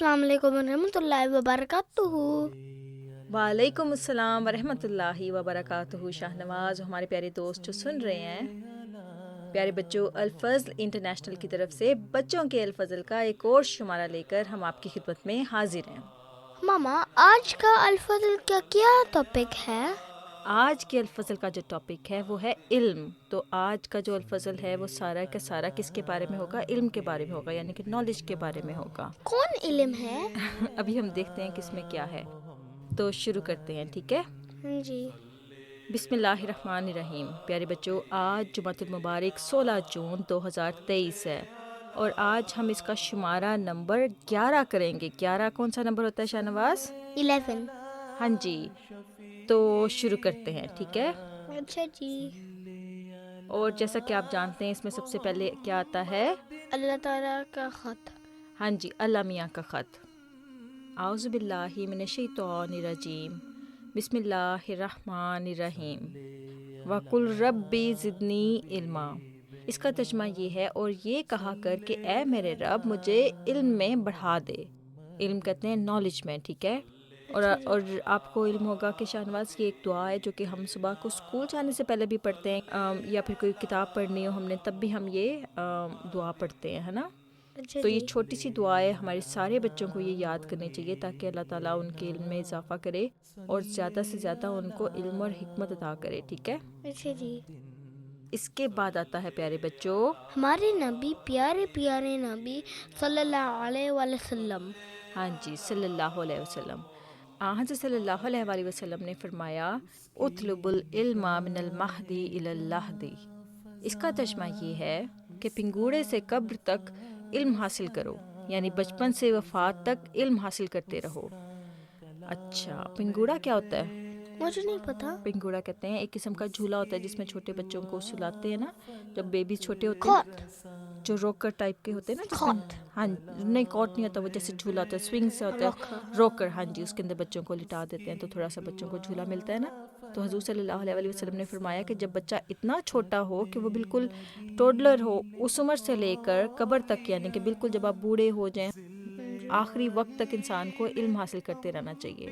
السلام علیکم ورحمۃ اللہ وبرکاتہ۔ وعلیکم السلام ورحمۃ اللہ وبرکاتہ۔ شاہ نواز، ہمارے پیارے دوست جو سن رہے ہیں، پیارے بچوں، الفضل انٹرنیشنل کی طرف سے بچوں کے الفضل کا ایک اور شمارہ لے کر ہم آپ کی خدمت میں حاضر ہیں۔ ماما، آج کا الفضل کا کیا ٹاپک ہے؟ آج کے الفضل کا جو ٹاپک ہے وہ ہے علم۔ تو آج کا جو الفضل ہے وہ سارا کا سارا کس کے بارے میں ہوگا؟ علم کے بارے میں ہوگا، یعنی کہ نالج کے بارے میں ہوگا۔ کون علم ہے؟ ابھی ہم دیکھتے ہیں کس میں کیا ہے، تو شروع کرتے ہیں، ٹھیک ہے؟ جی۔ بسم اللہ الرحمن الرحیم۔ پیارے بچوں، آج جمعۃ المبارک 16 جون 2023 ہے، اور آج ہم اس کا شمارہ نمبر 11 کریں گے۔ 11 کون سا نمبر ہوتا ہے شاہ نواز؟ 11۔ ہاں جی، تو شروع کرتے ہیں، ٹھیک ہے؟ اچھا جی۔ اور جیسا کہ آپ جانتے ہیں اس میں سب سے پہلے کیا آتا ہے؟ اللہ تعالیٰ کا خط۔ ہاں جی، اللہ میاں کا خط۔ اعوذ باللہ من الشیطان الرجیم، بسم اللہ الرحمن الرحیم، وَقُلْ رَبِّ زِدْنِی عِلْمًا۔ اس کا ترجمہ یہ ہے، اور یہ کہا کر کہ اے میرے رب مجھے علم میں بڑھا دے۔ علم کہتے ہیں نالج میں، ٹھیک ہے؟ اور آپ کو علم ہوگا کہ شاہ نواز یہ ایک دعا ہے جو کہ ہم صبح کو اسکول جانے سے پہلے بھی پڑھتے ہیں، یا پھر کوئی کتاب پڑھنی ہو ہم نے تب بھی ہم یہ دعا پڑھتے ہیں، ہے نا؟ تو یہ چھوٹی سی دعا ہے، ہمارے سارے بچوں کو یہ یاد کرنی چاہیے تاکہ اللہ تعالیٰ ان کے علم میں اضافہ کرے اور زیادہ سے زیادہ ان کو علم اور حکمت عطا کرے، ٹھیک ہے؟ اچھا جی۔ اس کے بعد آتا ہے پیارے بچوں ہمارے نبی، پیارے پیارے نبی صلی اللہ علیہ وآلہ وسلم۔ ہاں جی، صلی اللہ علیہ وسلم۔ حضرت صلی اللہ علیہ وآلہ وسلم نے فرمایا، اطلب العلم من المہدی الی اللحدی۔ اس کا ترجمہ یہ ہے کہ پنگوڑے سے قبر تک علم حاصل کرو، یعنی بچپن سے وفات تک علم حاصل کرتے رہو۔ اچھا، پنگوڑا کیا ہوتا ہے؟ مجھے نہیں پتا۔ پنگوڑا کہتے ہیں ایک قسم کا جھولا ہوتا ہے جس میں چھوٹے بچوں کو سلاتے ہیں نا، جب بیبی چھوٹے ہوتے ہیں، جو روکر ٹائپ کے ہوتے ہیں نا، جس میں ہاں نہیں کوٹ نہیں ہوتا، وہ جیسے جھولا ہوتا ہے، سوئنگ سے ہوتا ہے، روکر، ہاں جی، اس کے اندر بچوں کو لٹا دیتے ہیں تو تھوڑا سا بچوں کو جھولا ملتا ہے نا۔ تو حضور صلی اللہ علیہ وسلم نے فرمایا کہ جب بچہ اتنا چھوٹا ہو کہ وہ بالکل ٹوڈلر ہو، اس عمر سے لے کر قبر تک، یعنی کہ بالکل جب آپ بوڑھے ہو جائیں، آخری وقت تک انسان کو علم حاصل کرتے رہنا چاہیے۔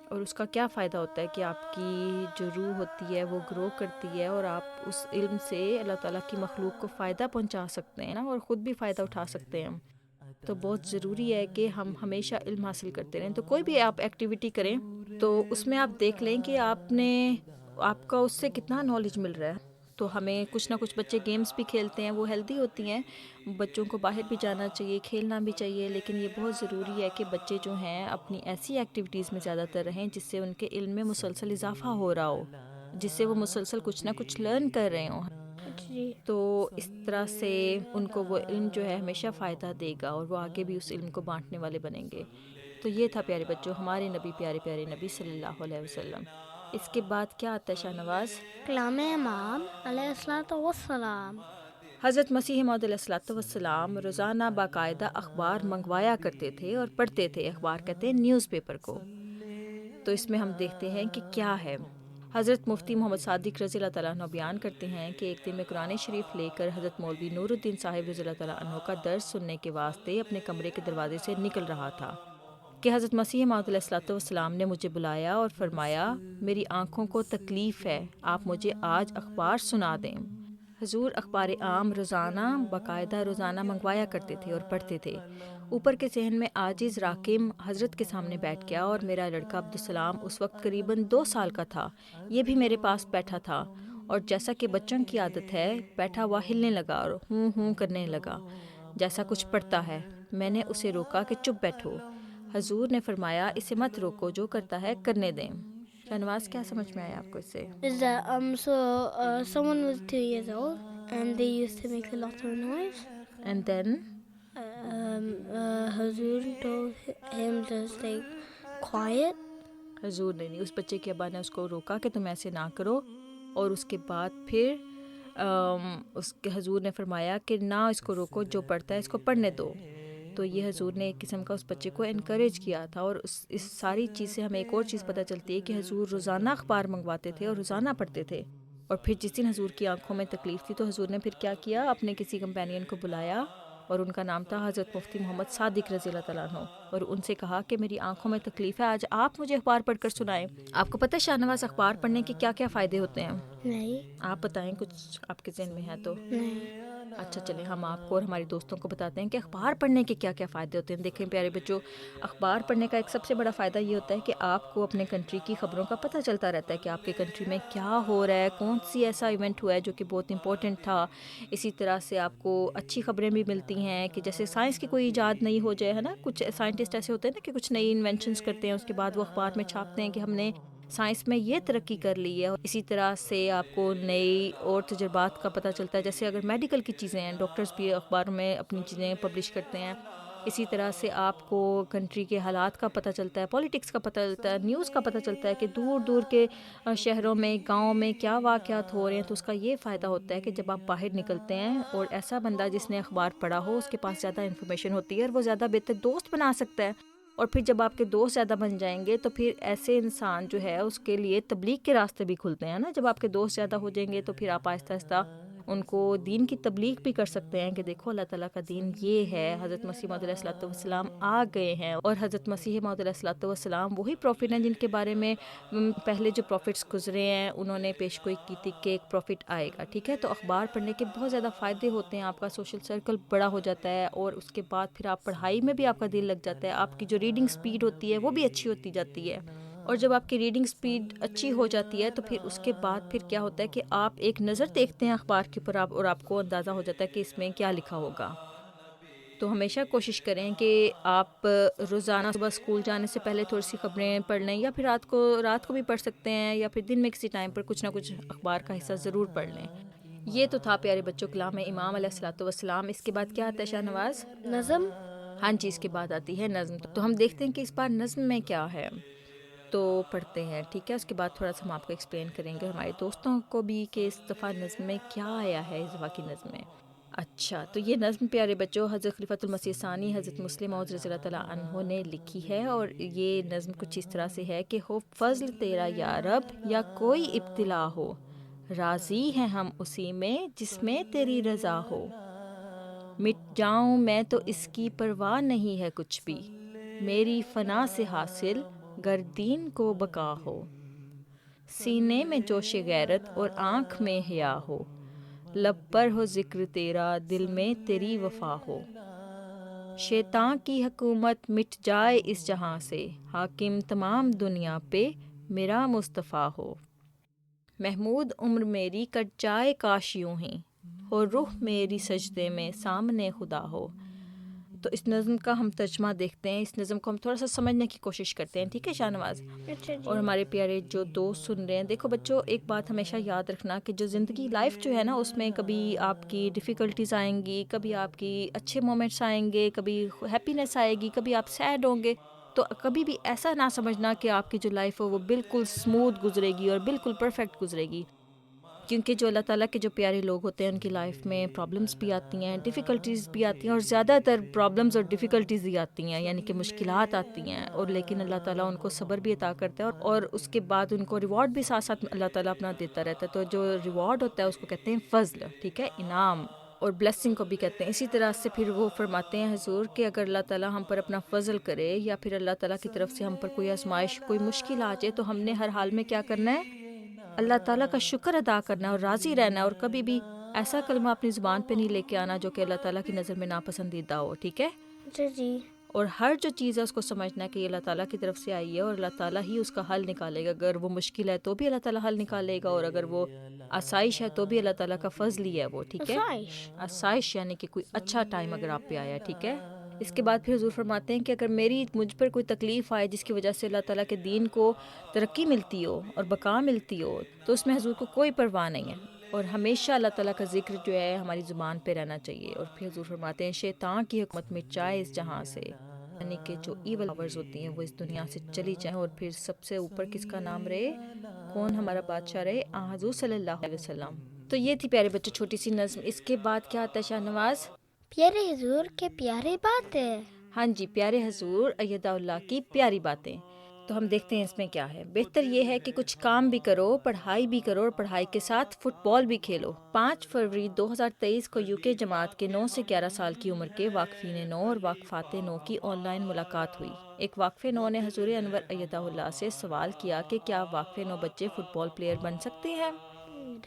اور اس کا کیا فائدہ ہوتا ہے کہ آپ کی جو روح ہوتی ہے وہ گرو کرتی ہے، اور آپ اس علم سے اللہ تعالیٰ کی مخلوق کو فائدہ پہنچا سکتے ہیں نا، اور خود بھی فائدہ اٹھا سکتے ہیں۔ تو بہت ضروری ہے کہ ہم ہمیشہ علم حاصل کرتے رہیں۔ تو کوئی بھی آپ ایکٹیویٹی کریں تو اس میں آپ دیکھ لیں کہ آپ کا اس سے کتنا نالج مل رہا ہے۔ تو ہمیں کچھ نہ کچھ، بچے گیمز بھی کھیلتے ہیں، وہ ہیلدی ہوتی ہیں، بچوں کو باہر بھی جانا چاہیے، کھیلنا بھی چاہیے، لیکن یہ بہت ضروری ہے کہ بچے جو ہیں اپنی ایسی ایکٹیویٹیز میں زیادہ تر رہیں جس سے ان کے علم میں مسلسل اضافہ ہو رہا ہو، جس سے وہ مسلسل کچھ نہ کچھ لرن کر رہے ہوں۔ تو اس طرح سے ان کو وہ علم جو ہے ہمیشہ فائدہ دے گا، اور وہ آگے بھی اس علم کو بانٹنے والے بنیں گے۔ تو یہ تھا پیارے بچوں ہمارے نبی، پیارے پیارے نبی صلی اللہ علیہ وسلم۔ اس کے بعد کیا آتا ہے شاہ نواز؟ کلام امام علیہ الصلوۃ والسلام۔ حضرت مسیح موعود علیہ الصلوۃ والسلام روزانہ باقاعدہ اخبار منگوایا کرتے تھے اور پڑھتے تھے۔ اخبار کہتے ہیں نیوز پیپر کو۔ تو اس میں ہم دیکھتے ہیں کہ کیا ہے۔ حضرت مفتی محمد صادق رضی اللہ تعالیٰ عنہ بیان کرتے ہیں کہ ایک دن میں قرآن شریف لے کر حضرت مولوی نور الدین صاحب رضی اللہ تعالیٰ عنہ کا درس سننے کے واسطے اپنے کمرے کے دروازے سے نکل رہا تھا کہ حضرت مسیح موعود علیہ الصلوۃ والسلام نے مجھے بلایا اور فرمایا، میری آنکھوں کو تکلیف ہے، آپ مجھے آج اخبار سنا دیں۔ حضور اخبار عام روزانہ منگوایا کرتے تھے اور پڑھتے تھے۔ اوپر کے صحن میں عاجز راکم حضرت کے سامنے بیٹھ گیا، اور میرا لڑکا عبدالسلام اس وقت قریباً 2 سال کا تھا، یہ بھی میرے پاس بیٹھا تھا، اور جیسا کہ بچوں کی عادت ہے بیٹھا ہوا ہلنے لگا اور ہوں کرنے لگا جیسا کچھ پڑھتا ہے۔ میں نے اسے روکا کہ چپ بیٹھو۔ حضور نے فرمایا، اسے مت روکو، جو کرتا ہے کرنے دیں۔ شہنواز، کیا سمجھ میں آیا آپ کو اس سے؟ Someone was 2 years old and they used to make a lot of noise. And then Hazur told him to stay quiet. حضور نے نہیں، اس بچے کے ابا نے اس کو روکا کہ تم ایسے نہ کرو، اور اس کے بعد پھر اس کے حضور نے فرمایا کہ نہ اس کو روکو، جو پڑھتا ہے اس کو پڑھنے دو۔ تو یہ حضور نے ایک قسم کا اس بچے کو انکریج کیا تھا، اور اس ساری چیز سے ہمیں ایک اور چیز پتہ چلتی ہے کہ حضور روزانہ اخبار منگواتے تھے اور روزانہ پڑھتے تھے۔ اور پھر جس دن حضور کی آنکھوں میں تکلیف تھی تو حضور نے پھر کیا کیا، اپنے کسی کمپینین کو بلایا اور ان کا نام تھا حضرت مفتی محمد صادق رضی اللہ تعالیٰ عنہ، اور ان سے کہا کہ میری آنکھوں میں تکلیف ہے، آج آپ مجھے اخبار پڑھ کر سنائیں۔ آپ کو پتہ ہے شاہ نواز اخبار پڑھنے کے کیا کیا فائدے ہوتے ہیں؟ نہیں آپ بتائیں، کچھ آپ کے ذہن میں ہے تو؟ نہیں اچھا چلیں ہم آپ کو اور ہماری دوستوں کو بتاتے ہیں کہ اخبار پڑھنے کے کیا کیا فائدے ہوتے ہیں۔ دیکھیں پیارے بچوں، اخبار پڑھنے کا ایک سب سے بڑا فائدہ یہ ہوتا ہے کہ آپ کو اپنے کنٹری کی خبروں کا پتہ چلتا رہتا ہے کہ آپ کے کنٹری میں کیا ہو رہا ہے، کون سی ایسا ایونٹ ہوا ہے جو کہ بہت امپورٹنٹ تھا۔ اسی طرح سے آپ کو اچھی خبریں بھی ملتی ہیں کہ جیسے سائنس کی کوئی ایجاد نہیں ہو جائے، ہے نا، کچھ سائنٹسٹ ایسے ہوتے ہیں نا کہ کچھ نئی انوینشنز کرتے ہیں، اس کے بعد وہ اخبار میں چھاپتے ہیں کہ ہم نے سائنس میں یہ ترقی کر لی ہے۔ اسی طرح سے آپ کو نئی اور تجربات کا پتہ چلتا ہے، جیسے اگر میڈیکل کی چیزیں ہیں، ڈاکٹرز بھی اخبار میں اپنی چیزیں پبلش کرتے ہیں۔ اسی طرح سے آپ کو کنٹری کے حالات کا پتہ چلتا ہے، پولیٹکس کا پتہ چلتا ہے، نیوز کا پتہ چلتا ہے کہ دور دور کے شہروں میں، گاؤں میں کیا واقعات ہو رہے ہیں۔ تو اس کا یہ فائدہ ہوتا ہے کہ جب آپ باہر نکلتے ہیں اور ایسا بندہ جس نے اخبار پڑھا ہو، اس کے پاس زیادہ انفارمیشن ہوتی ہے اور وہ زیادہ بہتر دوست بنا سکتا ہے۔ اور پھر جب آپ کے دوست زیادہ بن جائیں گے تو پھر ایسے انسان جو ہے اس کے لیے تبلیغ کے راستے بھی کھلتے ہیں نا۔ جب آپ کے دوست زیادہ ہو جائیں گے تو پھر آپ آہستہ آہستہ ان کو دین کی تبلیغ بھی کر سکتے ہیں کہ دیکھو اللہ تعالیٰ کا دین یہ ہے، حضرت مسیح موعود علیہ الصلوۃ والسلام آ گئے ہیں، اور حضرت مسیح موعود علیہ الصلوۃ والسلام وہی پروفٹ ہیں جن کے بارے میں پہلے جو پروفٹس گزرے ہیں انہوں نے پیشگوئی کی تھی کہ ایک پروفٹ آئے گا، ٹھیک ہے۔ تو اخبار پڑھنے کے بہت زیادہ فائدے ہوتے ہیں، آپ کا سوشل سرکل بڑا ہو جاتا ہے، اور اس کے بعد پھر آپ پڑھائی میں بھی آپ کا دل لگ جاتا ہے، آپ کی جو ریڈنگ سپیڈ ہوتی ہے وہ بھی اچھی ہوتی جاتی ہے۔ اور جب آپ کی ریڈنگ سپیڈ اچھی ہو جاتی ہے تو پھر اس کے بعد پھر کیا ہوتا ہے کہ آپ ایک نظر دیکھتے ہیں اخبار کے اوپر، اور آپ کو اندازہ ہو جاتا ہے کہ اس میں کیا لکھا ہوگا۔ تو ہمیشہ کوشش کریں کہ آپ روزانہ صبح اسکول جانے سے پہلے تھوڑی سی خبریں پڑھ لیں، یا پھر رات کو بھی پڑھ سکتے ہیں، یا پھر دن میں کسی ٹائم پر کچھ نہ کچھ اخبار کا حصہ ضرور پڑھ لیں۔ یہ تو تھا پیارے بچوں کلام امام علیہ الصلوۃ والسلام۔ اس کے بعد کیا آتا ہے شاہ نواز؟ نظم۔ ہاں جی، اس کے بعد آتی ہے نظم۔ تو ہم دیکھتے ہیں کہ اس بار نظم میں کیا ہے، تو پڑھتے ہیں، ٹھیک ہے۔ اس کے بعد تھوڑا سا ہم آپ کو ایکسپلین کریں گے، ہمارے دوستوں کو بھی، کہ اس دفعہ نظم میں کیا آیا ہے، اس دفعہ کی نظم میں۔ اچھا، تو یہ نظم پیارے بچوں حضرت خلیفۃ المسیح ثانی حضرت مسلم موعود رضی اللہ تعالیٰ عنہ نے لکھی ہے، اور یہ نظم کچھ اس طرح سے ہے کہ ہو فضل تیرا یا رب یا کوئی ابتلا ہو، راضی ہیں ہم اسی میں جس میں تیری رضا ہو، مٹ جاؤں میں تو اس کی پرواہ نہیں ہے کچھ بھی، میری فنا سے حاصل گر دین کو بقا ہو، سینے میں جوش غیرت اور آنکھ میں حیا ہو، لب پر ہو ذکر تیرا دل میں تیری وفا ہو، شیطان کی حکومت مٹ جائے اس جہاں سے، حاکم تمام دنیا پہ میرا مصطفیٰ ہو، محمود عمر میری کٹ جائے کاش یوں ہی، ہو روح میری سجدے میں سامنے خدا ہو۔ تو اس نظم کا ہم ترجمہ دیکھتے ہیں، اس نظم کو ہم تھوڑا سا سمجھنے کی کوشش کرتے ہیں، ٹھیک ہے شاہ نواز؟ اچھا جی۔ اور ہمارے پیارے جو دوست سن رہے ہیں، دیکھو بچوں ایک بات ہمیشہ یاد رکھنا کہ جو زندگی لائف جو ہے نا، اس میں کبھی آپ کی ڈیفیکلٹیز آئیں گی، کبھی آپ کی اچھے مومنٹس آئیں گے، کبھی ہیپینس آئے گی، کبھی آپ سیڈ ہوں گے۔ تو کبھی بھی ایسا نہ سمجھنا کہ آپ کی جو لائف ہے وہ بالکل اسموتھ گزرے گی اور بالکل پرفیکٹ گزرے گی، کیونکہ جو اللہ تعالیٰ کے جو پیارے لوگ ہوتے ہیں ان کی لائف میں پرابلمس بھی آتی ہیں، ڈیفیکلٹیز بھی آتی ہیں، اور زیادہ تر پرابلمس اور ڈیفیکلٹیز ہی آتی ہیں، یعنی کہ مشکلات آتی ہیں، اور لیکن اللہ تعالیٰ ان کو صبر بھی عطا کرتا ہے، اور اس کے بعد ان کو ریوارڈ بھی ساتھ ساتھ اللہ تعالیٰ اپنا دیتا رہتا ہے۔ تو جو ریوارڈ ہوتا ہے اس کو کہتے ہیں فضل، ٹھیک ہے، انعام، اور بلیسنگ کو بھی کہتے ہیں۔ اسی طرح سے پھر وہ فرماتے ہیں حضور کہ اگر اللہ تعالیٰ ہم پر اپنا فضل کرے، یا پھر اللہ تعالیٰ کی طرف سے ہم پر کوئی آزمائش، کوئی مشکل آ جائے، تو ہم نے ہر حال میں کیا کرنا ہے؟ اللہ تعالیٰ کا شکر ادا کرنا ہے اور راضی رہنا ہے، اور کبھی بھی ایسا کلمہ اپنی زبان پہ نہیں لے کے آنا جو کہ اللہ تعالیٰ کی نظر میں ناپسندیدہ ہو، ٹھیک ہے۔ اچھا جی۔ اور ہر جو چیز ہے اس کو سمجھنا ہے کہ یہ اللہ تعالیٰ کی طرف سے آئی ہے، اور اللہ تعالیٰ ہی اس کا حل نکالے گا۔ اگر وہ مشکل ہے تو بھی اللہ تعالیٰ حل نکالے گا، اور اگر وہ آسائش ہے تو بھی اللہ تعالیٰ کا فضل ہی ہے وہ، ٹھیک ہے۔ آسائش یعنی کہ کوئی اچھا ٹائم اگر آپ پہ آیا، ٹھیک ہے۔ اس کے بعد پھر حضور فرماتے ہیں کہ اگر مجھ پر کوئی تکلیف آئے جس کی وجہ سے اللہ تعالیٰ کے دین کو ترقی ملتی ہو اور بقا ملتی ہو، تو اس میں حضور کو کوئی پرواہ نہیں ہے، اور ہمیشہ اللہ تعالیٰ کا ذکر جو ہے ہماری زبان پہ رہنا چاہیے۔ اور پھر حضور فرماتے ہیں شیطان کی حکومت مٹ جائے اس جہاں سے، یعنی کہ جو ایول پاورز ہوتی ہیں وہ اس دنیا سے چلی جائیں، اور پھر سب سے اوپر کس کا نام رہے؟ کون ہمارا بادشاہ رہے؟ حضور صلی اللہ علیہ وسلم۔ تو یہ تھی پیارے بچے چھوٹی سی نظم۔ اس کے بعد کیا آتا ہے شاہ نواز؟ پیارے حضور کے پیارے باتیں۔ ہاں جی، پیارے حضور ایدہ اللہ کی پیاری باتیں۔ تو تو ہم دیکھتے ہیں اس میں کیا ہے. بہتر یہ ہے کہ کچھ کام بھی کرو, پڑھائی بھی کرو, اور پڑھائی کے ساتھ فٹ بال بھی کھیلو. 5 فروری 2023 کو UK جماعت کے 9 سے 11 سال کی عمر کے واقفین نو اور واقفات نو کی آن لائن ملاقات ہوئی. ایک واقف نو نے حضور انور ایدہ اللہ سے سوال کیا کہ کیا واقف نو بچے فٹ بال پلیئر بن سکتے ہیں؟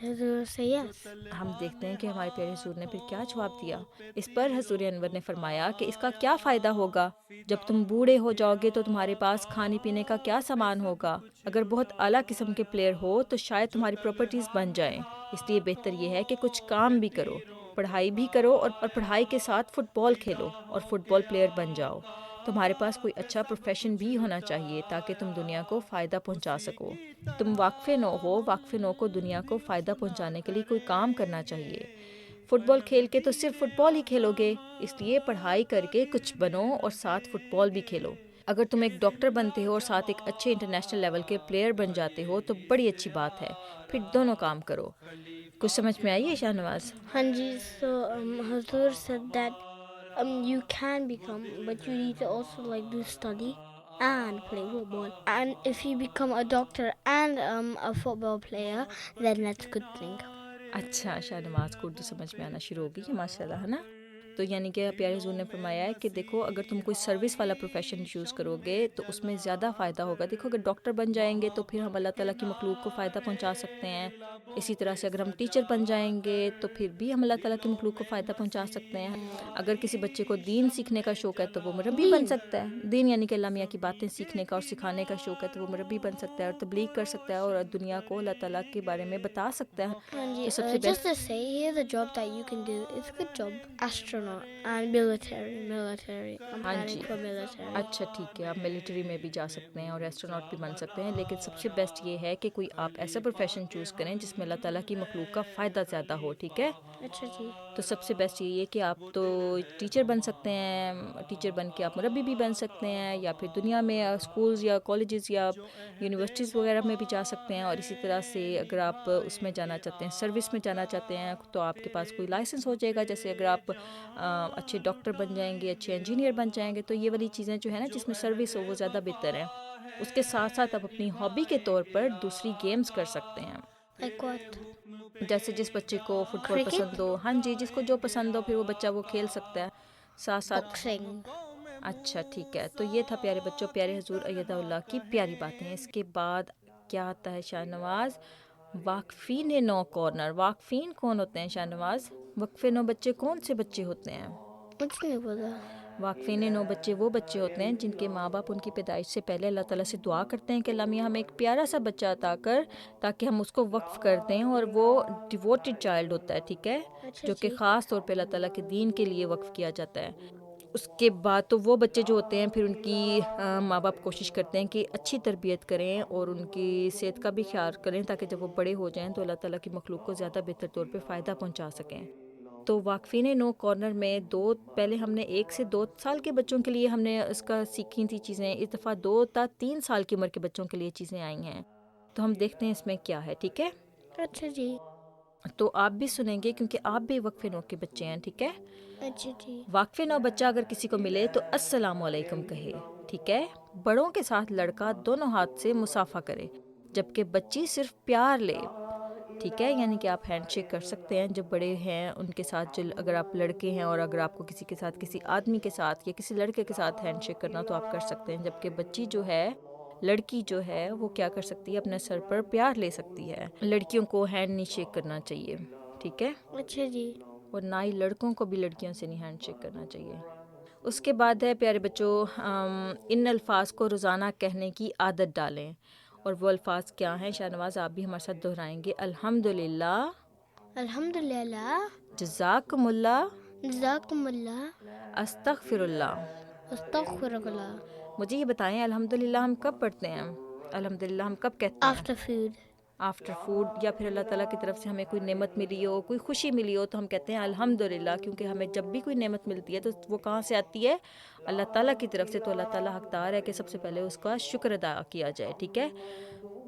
حضور سے یس. ہم دیکھتے ہیں کہ ہمارے پیارے حضور نے پھر کیا جواب دیا. اس پر حضور انور نے فرمایا کہ اس کا کیا فائدہ ہوگا؟ جب تم بوڑھے ہو جاؤ گے تو تمہارے پاس کھانے پینے کا کیا سامان ہوگا؟ اگر بہت اعلیٰ قسم کے پلیئر ہو تو شاید تمہاری پراپرٹیز بن جائیں. اس لیے بہتر یہ ہے کہ کچھ کام بھی کرو, پڑھائی بھی کرو, اور پڑھائی کے ساتھ فٹ بال کھیلو اور فٹ بال پلیئر بن جاؤ. تمہارے پاس کوئی اچھا پروفیشن بھی ہونا چاہیے تاکہ تم دنیا کو فائدہ پہنچا سکو. تم واقف نو ہو, واقف نو کو دنیا کو فائدہ پہنچانے کے لیے کوئی کام کرنا چاہیے. فٹ بال کھیل کے تو صرف فٹ بال ہی کھیلو گے, اس لیے پڑھائی کر کے کچھ بنو اور ساتھ فٹ بال بھی کھیلو. اگر تم ایک ڈاکٹر بنتے ہو اور ساتھ ایک اچھے انٹرنیشنل لیول کے پلیئر بن جاتے ہو تو بڑی اچھی بات ہے, پھر دونوں کام کرو. کچھ سمجھ میں آئی ہے شاہ نواز؟ ہاں جی. So حضور said that you can become, but you need to also like do study and play football. And if you become a doctor and a football player, then that's a good thing. اچھا, شاہ نواز کو اردو سمجھ میں آنا شروع ہو گئی ہے ماشاء اللہ, ہے نا. تو یعنی کہ پیارے حضور نے فرمایا ہے کہ دیکھو اگر تم کوئی سروس والا پروفیشن چوز کرو گے تو اس میں زیادہ فائدہ ہوگا. دیکھو اگر ڈاکٹر بن جائیں گے تو پھر ہم اللہ تعالیٰ کی مخلوق کو فائدہ پہنچا سکتے ہیں. اسی طرح سے اگر ہم ٹیچر بن جائیں گے تو پھر بھی ہم اللہ تعالیٰ کی مخلوق کو فائدہ پہنچا سکتے ہیں. اگر کسی بچے کو دین سیکھنے کا شوق ہے تو وہ مربی بن سکتا ہے. دین یعنی کہ اللہ میاں کی باتیں سیکھنے کا اور سکھانے کا شوق ہے تو وہ مربی بن سکتا ہے اور تبلیغ کر سکتا ہے اور دنیا کو اللہ تعالیٰ کے بارے میں بتا سکتا ہے. تو سب سے Just to say, here's a job that you can do. It's a good job. Astronaut and military. I'm ہاں planning جی, for military. اچھا ٹھیک ہے, آپ ملٹری میں بھی جا سکتے ہیں اور ایسٹروناٹ بھی بن سکتے ہیں, لیکن سب سے بیسٹ یہ ہے کہ کوئی آپ ایسا پروفیشن چوز کریں جس میں اللہ تعالیٰ کی مخلوق کا فائدہ زیادہ ہو. ٹھیک ہے, اچھا جی. تو سب سے بیسٹ یہ ہے کہ آپ تو ٹیچر بن سکتے ہیں, ٹیچر بن کے آپ مربی بھی بن سکتے ہیں, یا پھر دنیا میں اسکولز یا کالجز یا یونیورسٹیز وغیرہ میں بھی جا سکتے ہیں. اور اسی طرح سے اگر آپ اس میں جانا چاہتے ہیں, سروس میں جانا چاہتے ہیں, تو آپ کے پاس کوئی لائسنس ہو جائے گا. جیسے اگر آپ اچھے ڈاکٹر بن جائیں گے, اچھے انجینئر بن جائیں گے, تو یہ والی چیزیں جو ہے نا جس میں سروس ہو وہ زیادہ بہتر ہے. اس کے ساتھ ساتھ آپ اپنی ہابی کے طور پر دوسری گیمز کر سکتے ہیں. Like what? جیسے جس بچے کو فٹ بال Cricket? پسند ہو, ہاں جی, جس کو جو پسند ہو پھر وہ بچہ وہ کھیل سکتا ہے ساتھ ساتھ. Boxing. اچھا ٹھیک ہے, تو یہ تھا پیارے بچوں پیارے حضور ایدہ اللہ کی پیاری باتیں. اس کے بعد کیا آتا ہے شاہ نواز؟ واقفین نو کارنر. واقفین کون ہوتے ہیں شاہ نواز؟ وقف نو بچے کون سے بچے ہوتے ہیں؟ مجھے نہیں پتا. واقفین نو بچے وہ بچے ہوتے ہیں جن کے ماں باپ ان کی پیدائش سے پہلے اللہ تعالیٰ سے دعا کرتے ہیں کہ اللہ میاں ہمیں ایک پیارا سا بچہ عطا کر تاکہ ہم اس کو وقف کر دیں, اور وہ ڈیووٹڈ چائلڈ ہوتا ہے. ٹھیک ہے, جو کہ خاص طور پہ اللہ تعالیٰ کے دین کے لیے وقف کیا جاتا ہے. اس کے بعد تو وہ بچے جو ہوتے ہیں پھر ان کی ماں باپ کوشش کرتے ہیں کہ اچھی تربیت کریں اور ان کی صحت کا بھی خیال کریں تاکہ جب وہ بڑے ہو جائیں تو اللہ تعالیٰ کی مخلوق کو زیادہ بہتر طور پہ فائدہ پہنچا سکیں. تو واقفین نو کارنر میں پہلے ہم نے 1 سے 2 سال کے بچوں کے لیے ہم نے اس کا سیکھی تھی چیزیں, اس دفعہ 2 تا 3 سال کی عمر کے بچوں کے لیے چیزیں آئی ہیں. تو ہم دیکھتے ہیں اس میں کیا ہے. ٹھیک ہے, اچھا جی. تو آپ بھی سنیں گے کیونکہ آپ بھی وقف نو کے بچے ہیں. ٹھیک ہے, اچھا جی. واقف نو بچہ اگر کسی کو ملے تو السلام علیکم کہے. ٹھیک ہے, بڑوں کے ساتھ لڑکا دونوں ہاتھ سے مصافحہ کرے جبکہ بچی صرف پیار لے. ٹھیک ہے, یعنی کہ آپ ہینڈ شیک کر سکتے ہیں جب بڑے ہیں ان کے ساتھ. اگر آپ لڑکے ہیں اور اگر آپ کو کسی کے ساتھ کسی آدمی کے ساتھ یا کسی لڑکے کے ساتھ ہینڈ شیک کرنا تو آپ کر سکتے ہیں, جبکہ بچی جو ہے لڑکی جو ہے وہ کیا کر سکتی ہے, اپنے سر پر پیار لے سکتی ہے. لڑکیوں کو ہینڈ نہیں شیک کرنا چاہیے. ٹھیک ہے, اچھا جی. اور نہ ہی لڑکوں کو بھی لڑکیوں سے نہیں ہینڈ شیک کرنا چاہیے. اس کے بعد ہے پیارے بچوں, ان الفاظ کو روزانہ کہنے کی عادت ڈالیں. اور وہ الفاظ کیا ہیں شاہ نواز؟ آپ بھی ہمارے ساتھ دہرائیں گے. الحمدللہ, الحمدللہ, جزاکم اللہ, جزاکم اللہ, استغفر اللہ. استغفر اللہ. مجھے یہ بتائیں الحمدللہ ہم کب پڑھتے ہیں؟ الحمدللہ ہم کب کہتے ہیں؟ After food. آفٹر فوڈ, یا پھر اللہ تعالیٰ کی طرف سے ہمیں کوئی نعمت ملی ہو, کوئی خوشی ملی ہو تو ہم کہتے ہیں الحمدللہ, کیونکہ ہمیں جب بھی کوئی نعمت ملتی ہے تو وہ کہاں سے آتی ہے؟ اللہ تعالیٰ کی طرف سے. تو اللہ تعالیٰ حقدار ہے کہ سب سے پہلے اس کا شکر ادا کیا جائے. ٹھیک ہے,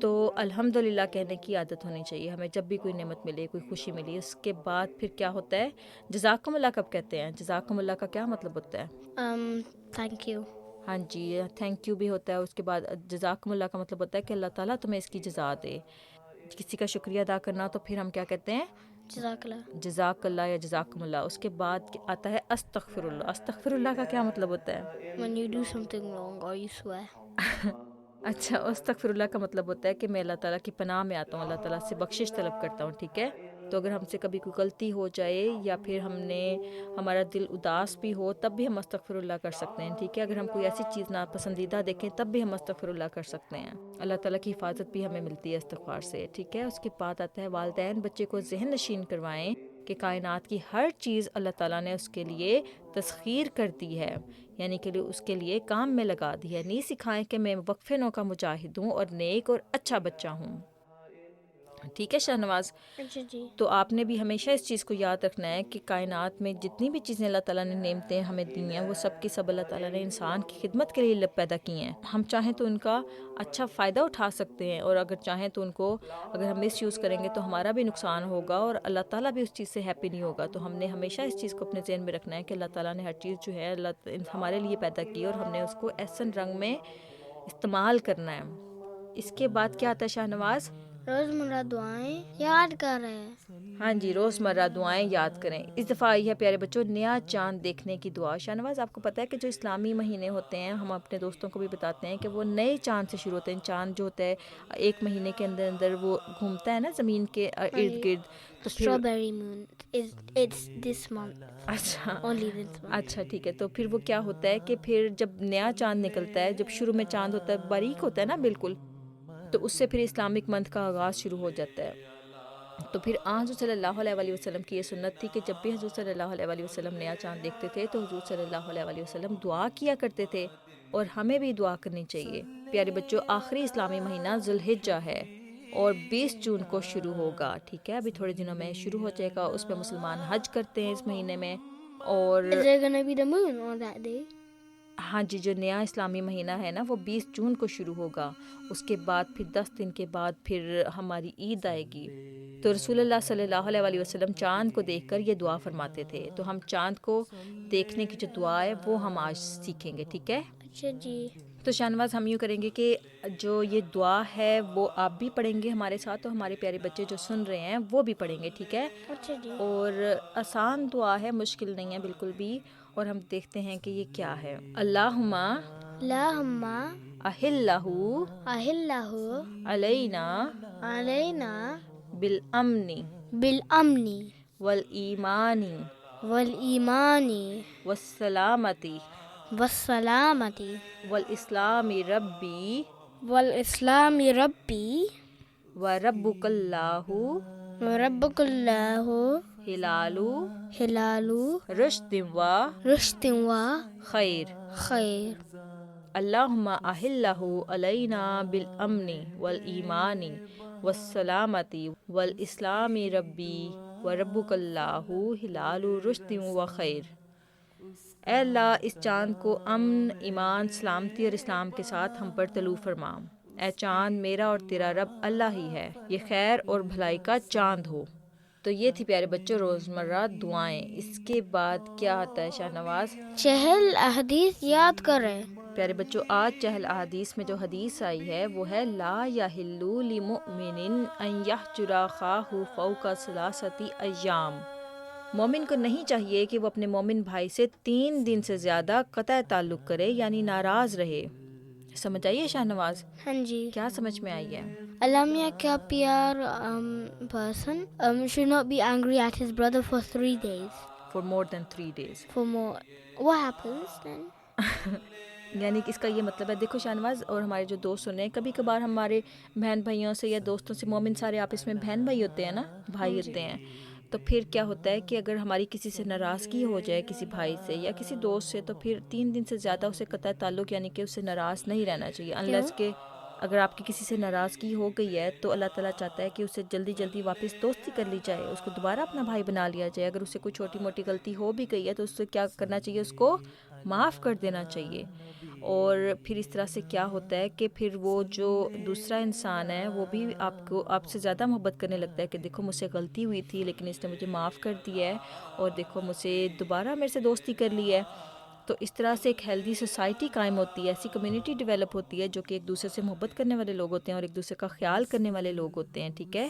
تو الحمدللہ کہنے کی عادت ہونی چاہیے ہمیں جب بھی کوئی نعمت ملے, کوئی خوشی ملی. اس کے بعد پھر کیا ہوتا ہے؟ جزاکم اللہ کب کہتے ہیں؟ جزاکم اللہ کا کیا مطلب ہوتا ہے؟ Thank you. ہاں جی، تھینک یو بھی ہوتا ہے. اس کے بعد جزاکم اللہ کا مطلب ہوتا ہے کہ اللہ تعالیٰ تمہیں اس کی جزا دے. کسی کا شکریہ ادا کرنا تو پھر ہم کیا کہتے ہیں؟ جزاک اللہ. جزاک اللہ یا جزاکم اللہ. اس کے بعد آتا ہے استغفر اللہ. استغفر اللہ کا کیا مطلب ہوتا ہے؟ When you do something wrong or you swear. اچھا، استغفر اللہ کا مطلب ہوتا ہے کہ میں اللہ تعالیٰ کی پناہ میں آتا ہوں، اللہ تعالیٰ سے بخشش طلب کرتا ہوں. ٹھیک ہے، تو اگر ہم سے کبھی کوئی غلطی ہو جائے یا پھر ہمارا دل اداس بھی ہو تب بھی ہم استغفر اللہ کر سکتے ہیں. ٹھیک ہے، اگر ہم کوئی ایسی چیز ناپسندیدہ دیکھیں تب بھی ہم استغفر اللہ کر سکتے ہیں. اللہ تعالیٰ کی حفاظت بھی ہمیں ملتی ہے استغفار سے. ٹھیک ہے، اس کے بعد آتا ہے والدین بچے کو ذہن نشین کروائیں کہ کائنات کی ہر چیز اللہ تعالیٰ نے اس کے لیے تسخیر کر دی ہے، یعنی کہ اس کے لیے کام میں لگا دی ہے. نہیں سکھائیں کہ میں وقفے نو کا مجاہد ہوں اور نیک اور اچھا بچہ ہوں. ٹھیک ہے شاہ نواز، اچھا جی. تو آپ نے بھی ہمیشہ اس چیز کو یاد رکھنا ہے کہ کائنات میں جتنی بھی چیزیں اللہ تعالیٰ نے نعمتیں ہمیں دی ہیں وہ سب کی سب اللہ تعالیٰ نے انسان کی خدمت کے لیے پیدا کی ہیں. ہم چاہیں تو ان کا اچھا فائدہ اٹھا سکتے ہیں، اور اگر چاہیں تو ان کو اگر ہم مس یوز کریں گے تو ہمارا بھی نقصان ہوگا اور اللہ تعالیٰ بھی اس چیز سے ہیپی نہیں ہوگا. تو ہم نے ہمیشہ اس چیز کو اپنے ذہن میں رکھنا ہے کہ اللہ تعالیٰ نے ہر چیز جو ہے ہمارے لیے پیدا کی اور ہم نے اس کو احسن رنگ میں استعمال کرنا ہے. اس کے بعد کیا آتا ہے شاہ نواز؟ روزمرہ دعائیں یاد کر رہے ہیں. ہاں جی، روزمرہ دعائیں یاد کریں. اس دفعہ آئی ہے پیارے بچوں نیا چاند دیکھنے کی دعا. شاہ نواز آپ کو پتہ ہے کہ جو اسلامی مہینے ہوتے ہیں ہم اپنے دوستوں کو بھی بتاتے ہیں کہ وہ نئے چاند سے شروع ہوتے ہیں. چاند جو ہوتا ہے ایک مہینے کے اندر اندر وہ گھومتا ہے نا زمین کے ارد گرد. تو پھر Strawberry moon. It's this month. اچھا Only this month. اچھا ٹھیک ہے. تو پھر وہ کیا ہوتا ہے کہ پھر جب نیا چاند نکلتا ہے، جب شروع میں چاند ہوتا ہے باریک ہوتا ہے نا بالکل، تو اس سے پھر اسلامک منتھ کا آغاز شروع ہو جاتا ہے. تو پھر حضور صلی اللہ علیہ وسلم کی یہ سنت تھی کہ جب بھی حضور صلی اللہ علیہ وسلم نیا چاند دیکھتے تھے تو حضور صلی اللہ علیہ وسلم دعا کیا کرتے تھے، اور ہمیں بھی دعا کرنی چاہیے. پیارے بچوں، آخری اسلامی مہینہ ذوالحجہ ہے اور 20 جون کو شروع ہوگا. ٹھیک ہے، ابھی تھوڑے دنوں میں شروع ہو جائے گا. اس میں مسلمان حج کرتے ہیں اس مہینے میں. اور Is there gonna be the moon on that day? ہاں جی، جو نیا اسلامی مہینہ ہے نا وہ 20 جون کو شروع ہوگا. اس کے بعد پھر 10 دن کے بعد پھر ہماری عید آئے گی. تو رسول اللہ صلی اللہ علیہ وسلم چاند کو دیکھ کر یہ دعا فرماتے تھے. تو ہم چاند کو دیکھنے کی جو دعا ہے وہ ہم آج سیکھیں گے. ٹھیک ہے، اچھا جی. تو شاہنواز ہم یوں کریں گے کہ جو یہ دعا ہے وہ آپ بھی پڑھیں گے ہمارے ساتھ، تو ہمارے پیارے بچے جو سن رہے ہیں وہ بھی پڑھیں گے. ٹھیک ہے، اچھا جی. اور آسان دعا ہے، مشکل نہیں ہے بالکل بھی. اور ہم دیکھتے ہیں کہ یہ کیا ہے. اللہم اللہم احلہ احلہ علینا علینا بالامن بالامن والایمان والایمان والسلامتی والسلامت والاسلام ربی والاسلام ربی وربک اللہ وربک اللہ ہلال ہلال رشد و رشد و خیر. خیر. اللہم احلہ علینا بالامن والایمان والسلامتی والاسلام ربی وربک اللہ ہلال رشد و خیر. اے اللہ، اس چاند کو امن، ایمان، سلامتی اور اسلام کے ساتھ ہم پر طلوع فرما. اے چاند، میرا اور تیرا رب اللہ ہی ہے، یہ خیر اور بھلائی کا چاند ہو. تو یہ تھی پیارے بچوں روزمرہ دعائیں. اس کے بعد کیا آتا ہے شاہ نواز؟ چہل احادیث یاد کریں. پیارے بچوں، آج چہل احادیث میں جو حدیث آئی ہے وہ ہے لا یحل لمؤمن ان یحجر اخاہ فوق ثلاثۃ ایام. مومن کو نہیں چاہیے کہ وہ اپنے مومن بھائی سے 3 دن سے زیادہ قطع تعلق کرے، یعنی ناراض رہے. سمجھ آئیے شاہ نواز؟ ہاں جی. کیا سمجھ میں آئی ہے؟ Alamia Kapiar person should not be angry at his brother for 3 days. For more than 3 days. For more. What happens then? یعنی کہ اس کا یہ مطلب ہے، دیکھو شاہ نواز اور ہمارے جو دوست سن رہے ہیں، کبھی کبھار ہمارے بہن بھائیوں سے یا دوستوں سے، مومن سارے آپس میں بہن بھائی ہوتے ہیں نا، بھائی ہوتے ہیں. تو پھر کیا ہوتا ہے کہ اگر ہماری کسی سے ناراضگی ہو جائے، کسی بھائی سے یا کسی دوست سے، تو پھر 3 دن سے زیادہ اسے قطع تعلق یعنی کہ اس سے ناراض نہیں رہنا چاہیے. انلیس کہ اگر آپ کی کسی سے ناراضگی ہو گئی ہے تو اللہ تعالیٰ چاہتا ہے کہ اسے جلدی جلدی واپس دوستی کر لی جائے، اس کو دوبارہ اپنا بھائی بنا لیا جائے. اگر اس سے کوئی چھوٹی موٹی غلطی ہو بھی گئی ہے تو اس سے کیا کرنا چاہیے، اس کو معاف کر دینا چاہیے. اور پھر اس طرح سے کیا ہوتا ہے کہ پھر وہ جو دوسرا انسان ہے وہ بھی آپ سے زیادہ محبت کرنے لگتا ہے کہ دیکھو مجھ سے غلطی ہوئی تھی لیکن اس نے مجھے معاف کر دیا ہے، اور دیکھو مجھ سے دوبارہ میرے سے دوستی کر لی ہے. تو اس طرح سے ایک ہیلدی سوسائٹی قائم ہوتی ہے, ایسی کمیونٹی ڈیولپ ہوتی ہے جو کہ ایک دوسرے سے محبت کرنے والے لوگ ہوتے ہیں اور ایک دوسرے کا خیال کرنے والے لوگ ہوتے ہیں, ٹھیک ہے.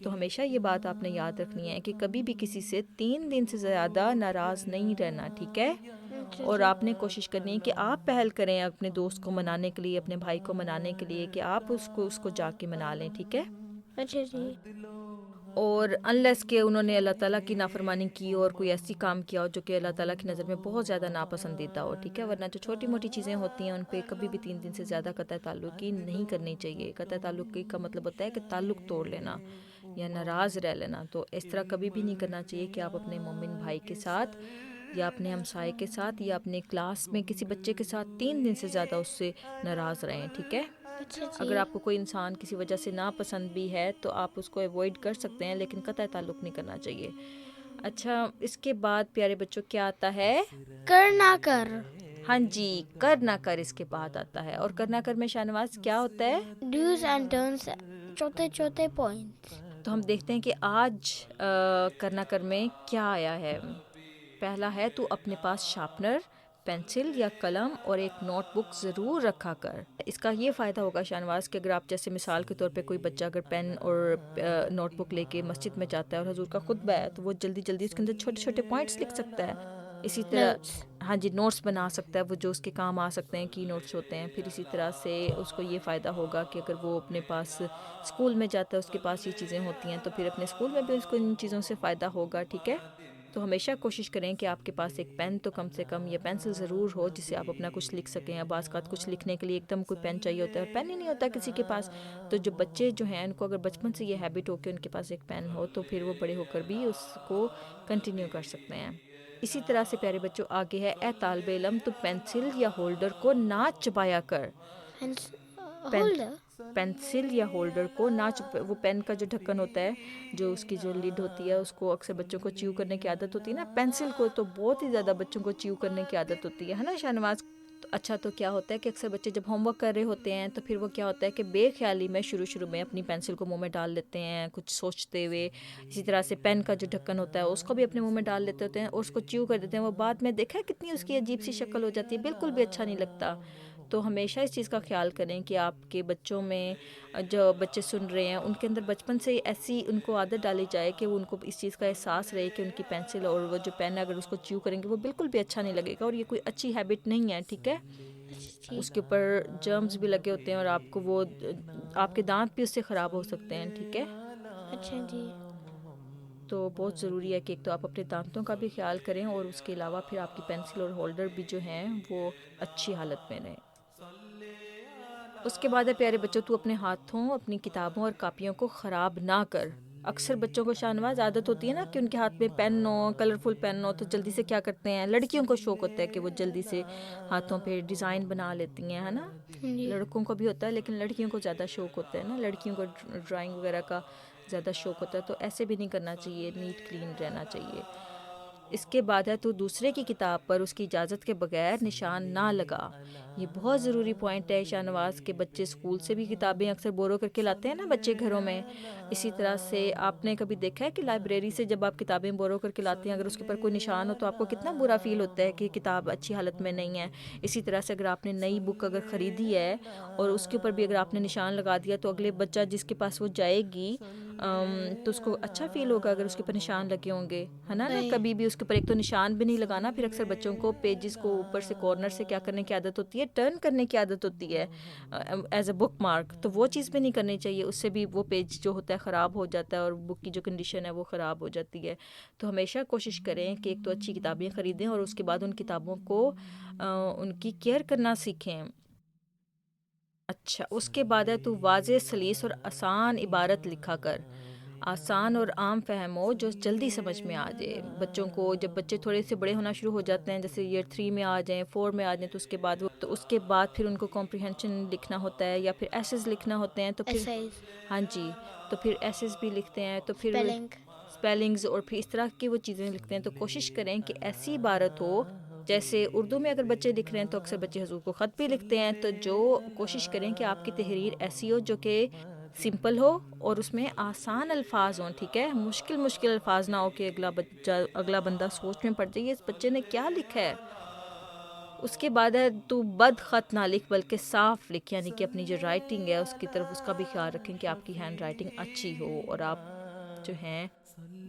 تو ہمیشہ یہ بات آپ نے یاد رکھنی ہے کہ کبھی بھی کسی سے 3 دن سے زیادہ ناراض نہیں رہنا, ٹھیک ہے. اور آپ نے کوشش کرنی ہے کہ آپ پہل کریں اپنے دوست کو منانے کے لیے, اپنے بھائی کو منانے کے لیے, کہ آپ اس کو جا کے منا لیں, ٹھیک ہے. اچھا جی. اور انلیس کہ انہوں نے اللہ تعالیٰ کی نافرمانی کی اور کوئی ایسی کام کیا ہو جو کہ اللہ تعالیٰ کی نظر میں بہت زیادہ ناپسندیدہ ہو, ٹھیک ہے. ورنہ جو چھوٹی موٹی چیزیں ہوتی ہیں ان پہ کبھی بھی 3 دن سے زیادہ قطع تعلقی نہیں کرنی چاہیے. قطع تعلقی کا مطلب ہوتا ہے کہ تعلق توڑ لینا یا ناراض رہ لینا. تو اس طرح کبھی بھی نہیں کرنا چاہیے کہ آپ اپنے مومن بھائی کے ساتھ یا اپنے ہمسائے کے ساتھ یا اپنے کلاس میں کسی بچے کے ساتھ 3 دن سے زیادہ اس سے ناراض رہیں, ٹھیک ہے. اگر آپ کو کوئی انسان کسی وجہ سے ناپسند بھی ہے تو آپ اس کو ایوائڈ کر سکتے ہیں, لیکن قطع تعلق نہیں کرنا چاہیے. اچھا, اس کے بعد پیارے بچوں کیا آتا ہے؟ کرنا کر. ہاں جی, کرنا کر اس کے بعد آتا ہے. اور کرنا کر میں شاہنواز کیا ہوتا ہے؟ ڈوز اینڈ ڈونٹس, چھوٹے چھوٹے پوائنٹس. تو ہم دیکھتے ہیں کہ آج کرنا کر میں کیا آیا ہے. پہلا ہے تو اپنے پاس شارپنر, پینسل یا قلم اور ایک نوٹ بک ضرور رکھا کر. اس کا یہ فائدہ ہوگا شاہنواز کہ اگر آپ جیسے مثال کے طور پہ کوئی بچہ اگر پین اور نوٹ بک لے کے مسجد میں جاتا ہے اور حضور کا خطبہ ہے تو وہ جلدی جلدی اس کے اندر چھوٹے چھوٹے پوائنٹس لکھ سکتا ہے. اسی طرح ہاں جی, نوٹس بنا سکتا ہے وہ جو اس کے کام آ سکتے ہیں, کی نوٹس ہوتے ہیں. پھر اسی طرح سے اس کو یہ فائدہ ہوگا کہ اگر وہ اپنے پاس اسکول میں جاتا ہے اس کے پاس یہ چیزیں ہوتی ہیں تو پھر اپنے اسکول میں بھی اس کو ان چیزوں سے فائدہ ہوگا, ٹھیک ہے. تو ہمیشہ کوشش کریں کہ آپ کے پاس ایک پین تو کم سے کم یا پینسل ضرور ہو جس سے آپ اپنا کچھ لکھ سکیں. بعض اوقات کچھ لکھنے کے لیے ایک دم کوئی پین چاہیے ہوتا ہے اور پین ہی نہیں ہوتا کسی کے پاس. تو جو بچے جو ہیں ان کو اگر بچپن سے یہ ہیبٹ ہو کہ ان کے پاس ایک پین ہو تو پھر وہ بڑے ہو کر بھی اس کو کنٹینیو کر سکتے ہیں. اسی طرح سے پیارے بچوں آگے ہے, اے طالب علم تو پینسل یا ہولڈر کو نہ چبایا کر. پینسل یا ہولڈر کو نہ وہ پین کا جو ڈھکن ہوتا ہے, جو اس کی جو لڈ ہوتی ہے, اس کو اکثر بچوں کو چیو کرنے کی عادت ہوتی ہے نا. پینسل کو تو بہت ہی زیادہ بچوں کو چیو کرنے کی عادت ہوتی ہے نا شاہنواز. اچھا, تو کیا ہوتا ہے کہ اکثر بچے جب ہوم ورک کر رہے ہوتے ہیں تو پھر وہ کیا ہوتا ہے کہ بے خیالی میں شروع میں اپنی پینسل کو منہ میں ڈال لیتے ہیں کچھ سوچتے ہوئے. اسی طرح سے پین کا جو ڈھکن ہوتا ہے اس کو بھی اپنے منہ میں ڈال لیتے ہوتے ہیں اور اس کو چیو کر دیتے ہیں. وہ بعد میں دیکھا ہے کتنی اس کی عجیب سی شکل ہو جاتی ہے, بالکل بھی اچھا نہیں لگتا. تو ہمیشہ اس چیز کا خیال کریں کہ آپ کے بچوں میں جو بچے سن رہے ہیں ان کے اندر بچپن سے ایسی ان کو عادت ڈالی جائے کہ ان کو اس چیز کا احساس رہے کہ ان کی پینسل اور وہ جو پین اگر اس کو چیو کریں گے وہ بالکل بھی اچھا نہیں لگے گا, اور یہ کوئی اچھی ہیبٹ نہیں ہے, ٹھیک ہے. اس کے اوپر جرمز بھی لگے ہوتے ہیں اور آپ کو وہ آپ کے دانت بھی اس سے خراب ہو سکتے ہیں, ٹھیک ہے. اچھا جی. تو بہت ضروری ہے کہ ایک تو آپ اپنے دانتوں کا بھی خیال کریں اور اس کے علاوہ پھر آپ کی پینسل اور ہولڈر بھی جو ہیں وہ اچھی حالت میں رہیں. اس کے بعد ہے پیارے بچوں, تو اپنے ہاتھوں اپنی کتابوں اور کاپیوں کو خراب نہ کر. اکثر بچوں کو شاہنواز عادت ہوتی ہے نا کہ ان کے ہاتھ میں پین ہو, کلرفل پین ہو, تو جلدی سے کیا کرتے ہیں, لڑکیوں کو شوق ہوتا ہے کہ وہ جلدی سے ہاتھوں پہ ڈیزائن بنا لیتی ہیں, ہے نا. لڑکوں کو بھی ہوتا ہے لیکن لڑکیوں کو زیادہ شوق ہوتا ہے نا, لڑکیوں کو ڈرائنگ وغیرہ کا زیادہ شوق ہوتا ہے. تو ایسے بھی نہیں کرنا چاہیے, نیٹ کلین رہنا چاہیے. اس کے بعد ہے تو دوسرے کی کتاب پر اس کی اجازت کے بغیر نشان نہ لگا. یہ بہت ضروری پوائنٹ ہے شاہنواز کے بچے اسکول سے بھی کتابیں اکثر بورو کر کے لاتے ہیں نا بچے گھروں میں. اسی طرح سے آپ نے کبھی دیکھا ہے کہ لائبریری سے جب آپ کتابیں بورو کر کے لاتے ہیں اگر اس کے اوپر کوئی نشان ہو تو آپ کو کتنا برا فیل ہوتا ہے کہ کتاب اچھی حالت میں نہیں ہے. اسی طرح سے اگر آپ نے نئی بک اگر خریدی ہے اور اس کے اوپر بھی اگر آپ نے نشان لگا دیا تو اگلے بچہ جس کے پاس وہ جائے گی تو اس کو اچھا فیل ہوگا اگر اس کے اوپر نشان لگے ہوں گے, ہے نا. کبھی بھی اس کے اوپر ایک تو نشان بھی نہیں لگانا, پھر اکثر بچوں کو پیجز کو اوپر سے کارنر سے کیا کرنے کی عادت ہوتی ہے, ٹرن کرنے کی عادت ہوتی ہے ایز اے بک مارک. تو وہ چیز بھی نہیں کرنی چاہیے, اس سے بھی وہ پیج جو ہوتا ہے خراب ہو جاتا ہے اور بک کی جو کنڈیشن ہے وہ خراب ہو جاتی ہے. تو ہمیشہ کوشش کریں کہ ایک تو اچھی کتابیں خریدیں اور اس کے بعد ان کتابوں کو ان کی کیئر کرنا سیکھیں. اچھا, اس کے بعد ہے تو واضح سلیس اور آسان عبارت لکھا کر. آسان اور عام فہم ہو جو جلدی سمجھ میں آ جائے بچوں کو. جب بچے تھوڑے سے بڑے ہونا شروع ہو جاتے ہیں, جیسے ایئر 3 میں آ جائیں, 4 میں آ جائیں, تو اس کے بعد پھر ان کو کمپریہنشن لکھنا ہوتا ہے یا پھر ایسز لکھنا ہوتے ہیں. تو پھر ہاں جی, تو پھر ایسز بھی لکھتے ہیں, تو پھر اسپیلنگز اور پھر اس طرح کی وہ چیزیں لکھتے ہیں. تو کوشش کریں کہ ایسی عبارت ہو جیسے اردو میں اگر بچے لکھ رہے ہیں تو اکثر بچے حضور کو خط بھی لکھتے ہیں. تو جو کوشش کریں کہ آپ کی تحریر ایسی ہو جو کہ سمپل ہو اور اس میں آسان الفاظ ہوں, ٹھیک ہے. مشکل الفاظ نہ ہو کہ اگلا بندہ سوچ میں پڑ جائے اس بچے نے کیا لکھا ہے. اس کے بعد ہے تو بد خط نہ لکھ بلکہ صاف لکھ، یعنی کہ اپنی جو رائٹنگ ہے اس کی طرف اس کا بھی خیال رکھیں کہ آپ کی ہینڈ رائٹنگ اچھی ہو اور آپ جو ہیں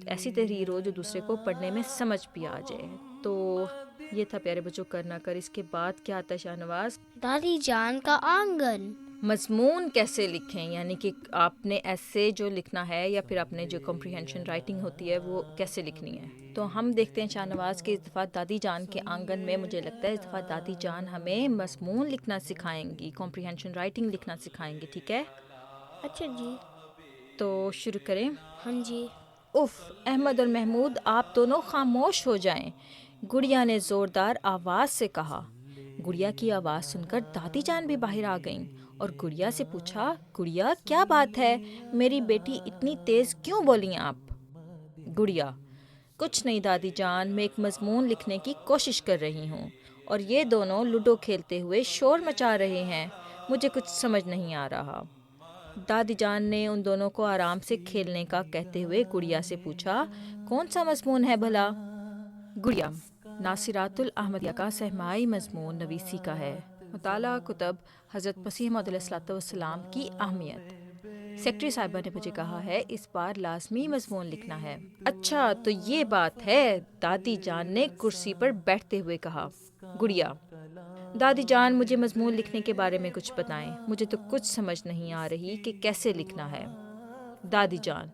ایسی تحریر ہو جو دوسرے کو پڑھنے میں سمجھ بھی آ جائے. تو یہ تھا پیارے بچوں کرنا کر. اس کے بعد کیا آتا ہے شاہ نواز؟ دادی جان کا آنگن. مضمون کیسے لکھیں، یعنی کہ آپ نے ایسے جو لکھنا ہے یا پھر اپنے جو کمپریہنشن رائٹنگ ہوتی ہے وہ کیسے لکھنی ہے. تو ہم دیکھتے ہیں شاہ نواز کے اس دفعہ دادی جان کے آنگن میں مجھے لگتا ہے اس دفعہ دادی جان ہمیں مضمون لکھنا سکھائیں گی، کمپریہنشن رائٹنگ لکھنا سکھائیں گی. ٹھیک ہے، اچھا جی. تو شروع کریں. ہاں جی. اف، احمد اور محمود آپ دونوں خاموش ہو جائیں، گڑیا نے زوردار آواز سے کہا. گڑیا کی آواز سن کر دادی جان بھی باہر آ گئیں اور گڑیا سے پوچھا، گڑیا کیا بات ہے، میری بیٹی اتنی تیز کیوں بولیں آپ؟ گڑیا، کچھ نہیں دادی جان، میں ایک مضمون لکھنے کی کوشش کر رہی ہوں اور یہ دونوں لوڈو کھیلتے ہوئے شور مچا رہے ہیں، مجھے کچھ سمجھ نہیں آ رہا. دادی جان نے ان دونوں کو آرام سے کھیلنے کا کہتے ہوئے گڑیا سے پوچھا، کون سا مضمون ہے بھلا؟ گڑیا، ناصرات الاحمدیہ کا سہمائی مضمون نویسی کا ہے. مطالعہ کتب حضرت مسیح موعود علیہ الصلوۃ والسلام کی اہمیت. سیکرٹری صاحبہ نے مجھے کہا ہے اس بار لازمی مضمون لکھنا ہے. اچھا تو یہ بات ہے، دادی جان نے کرسی پر بیٹھتے ہوئے کہا. گڑیا، دادی جان مجھے مضمون لکھنے کے بارے میں کچھ بتائیں، مجھے تو کچھ سمجھ نہیں آ رہی کہ کیسے لکھنا ہے. دادی جان،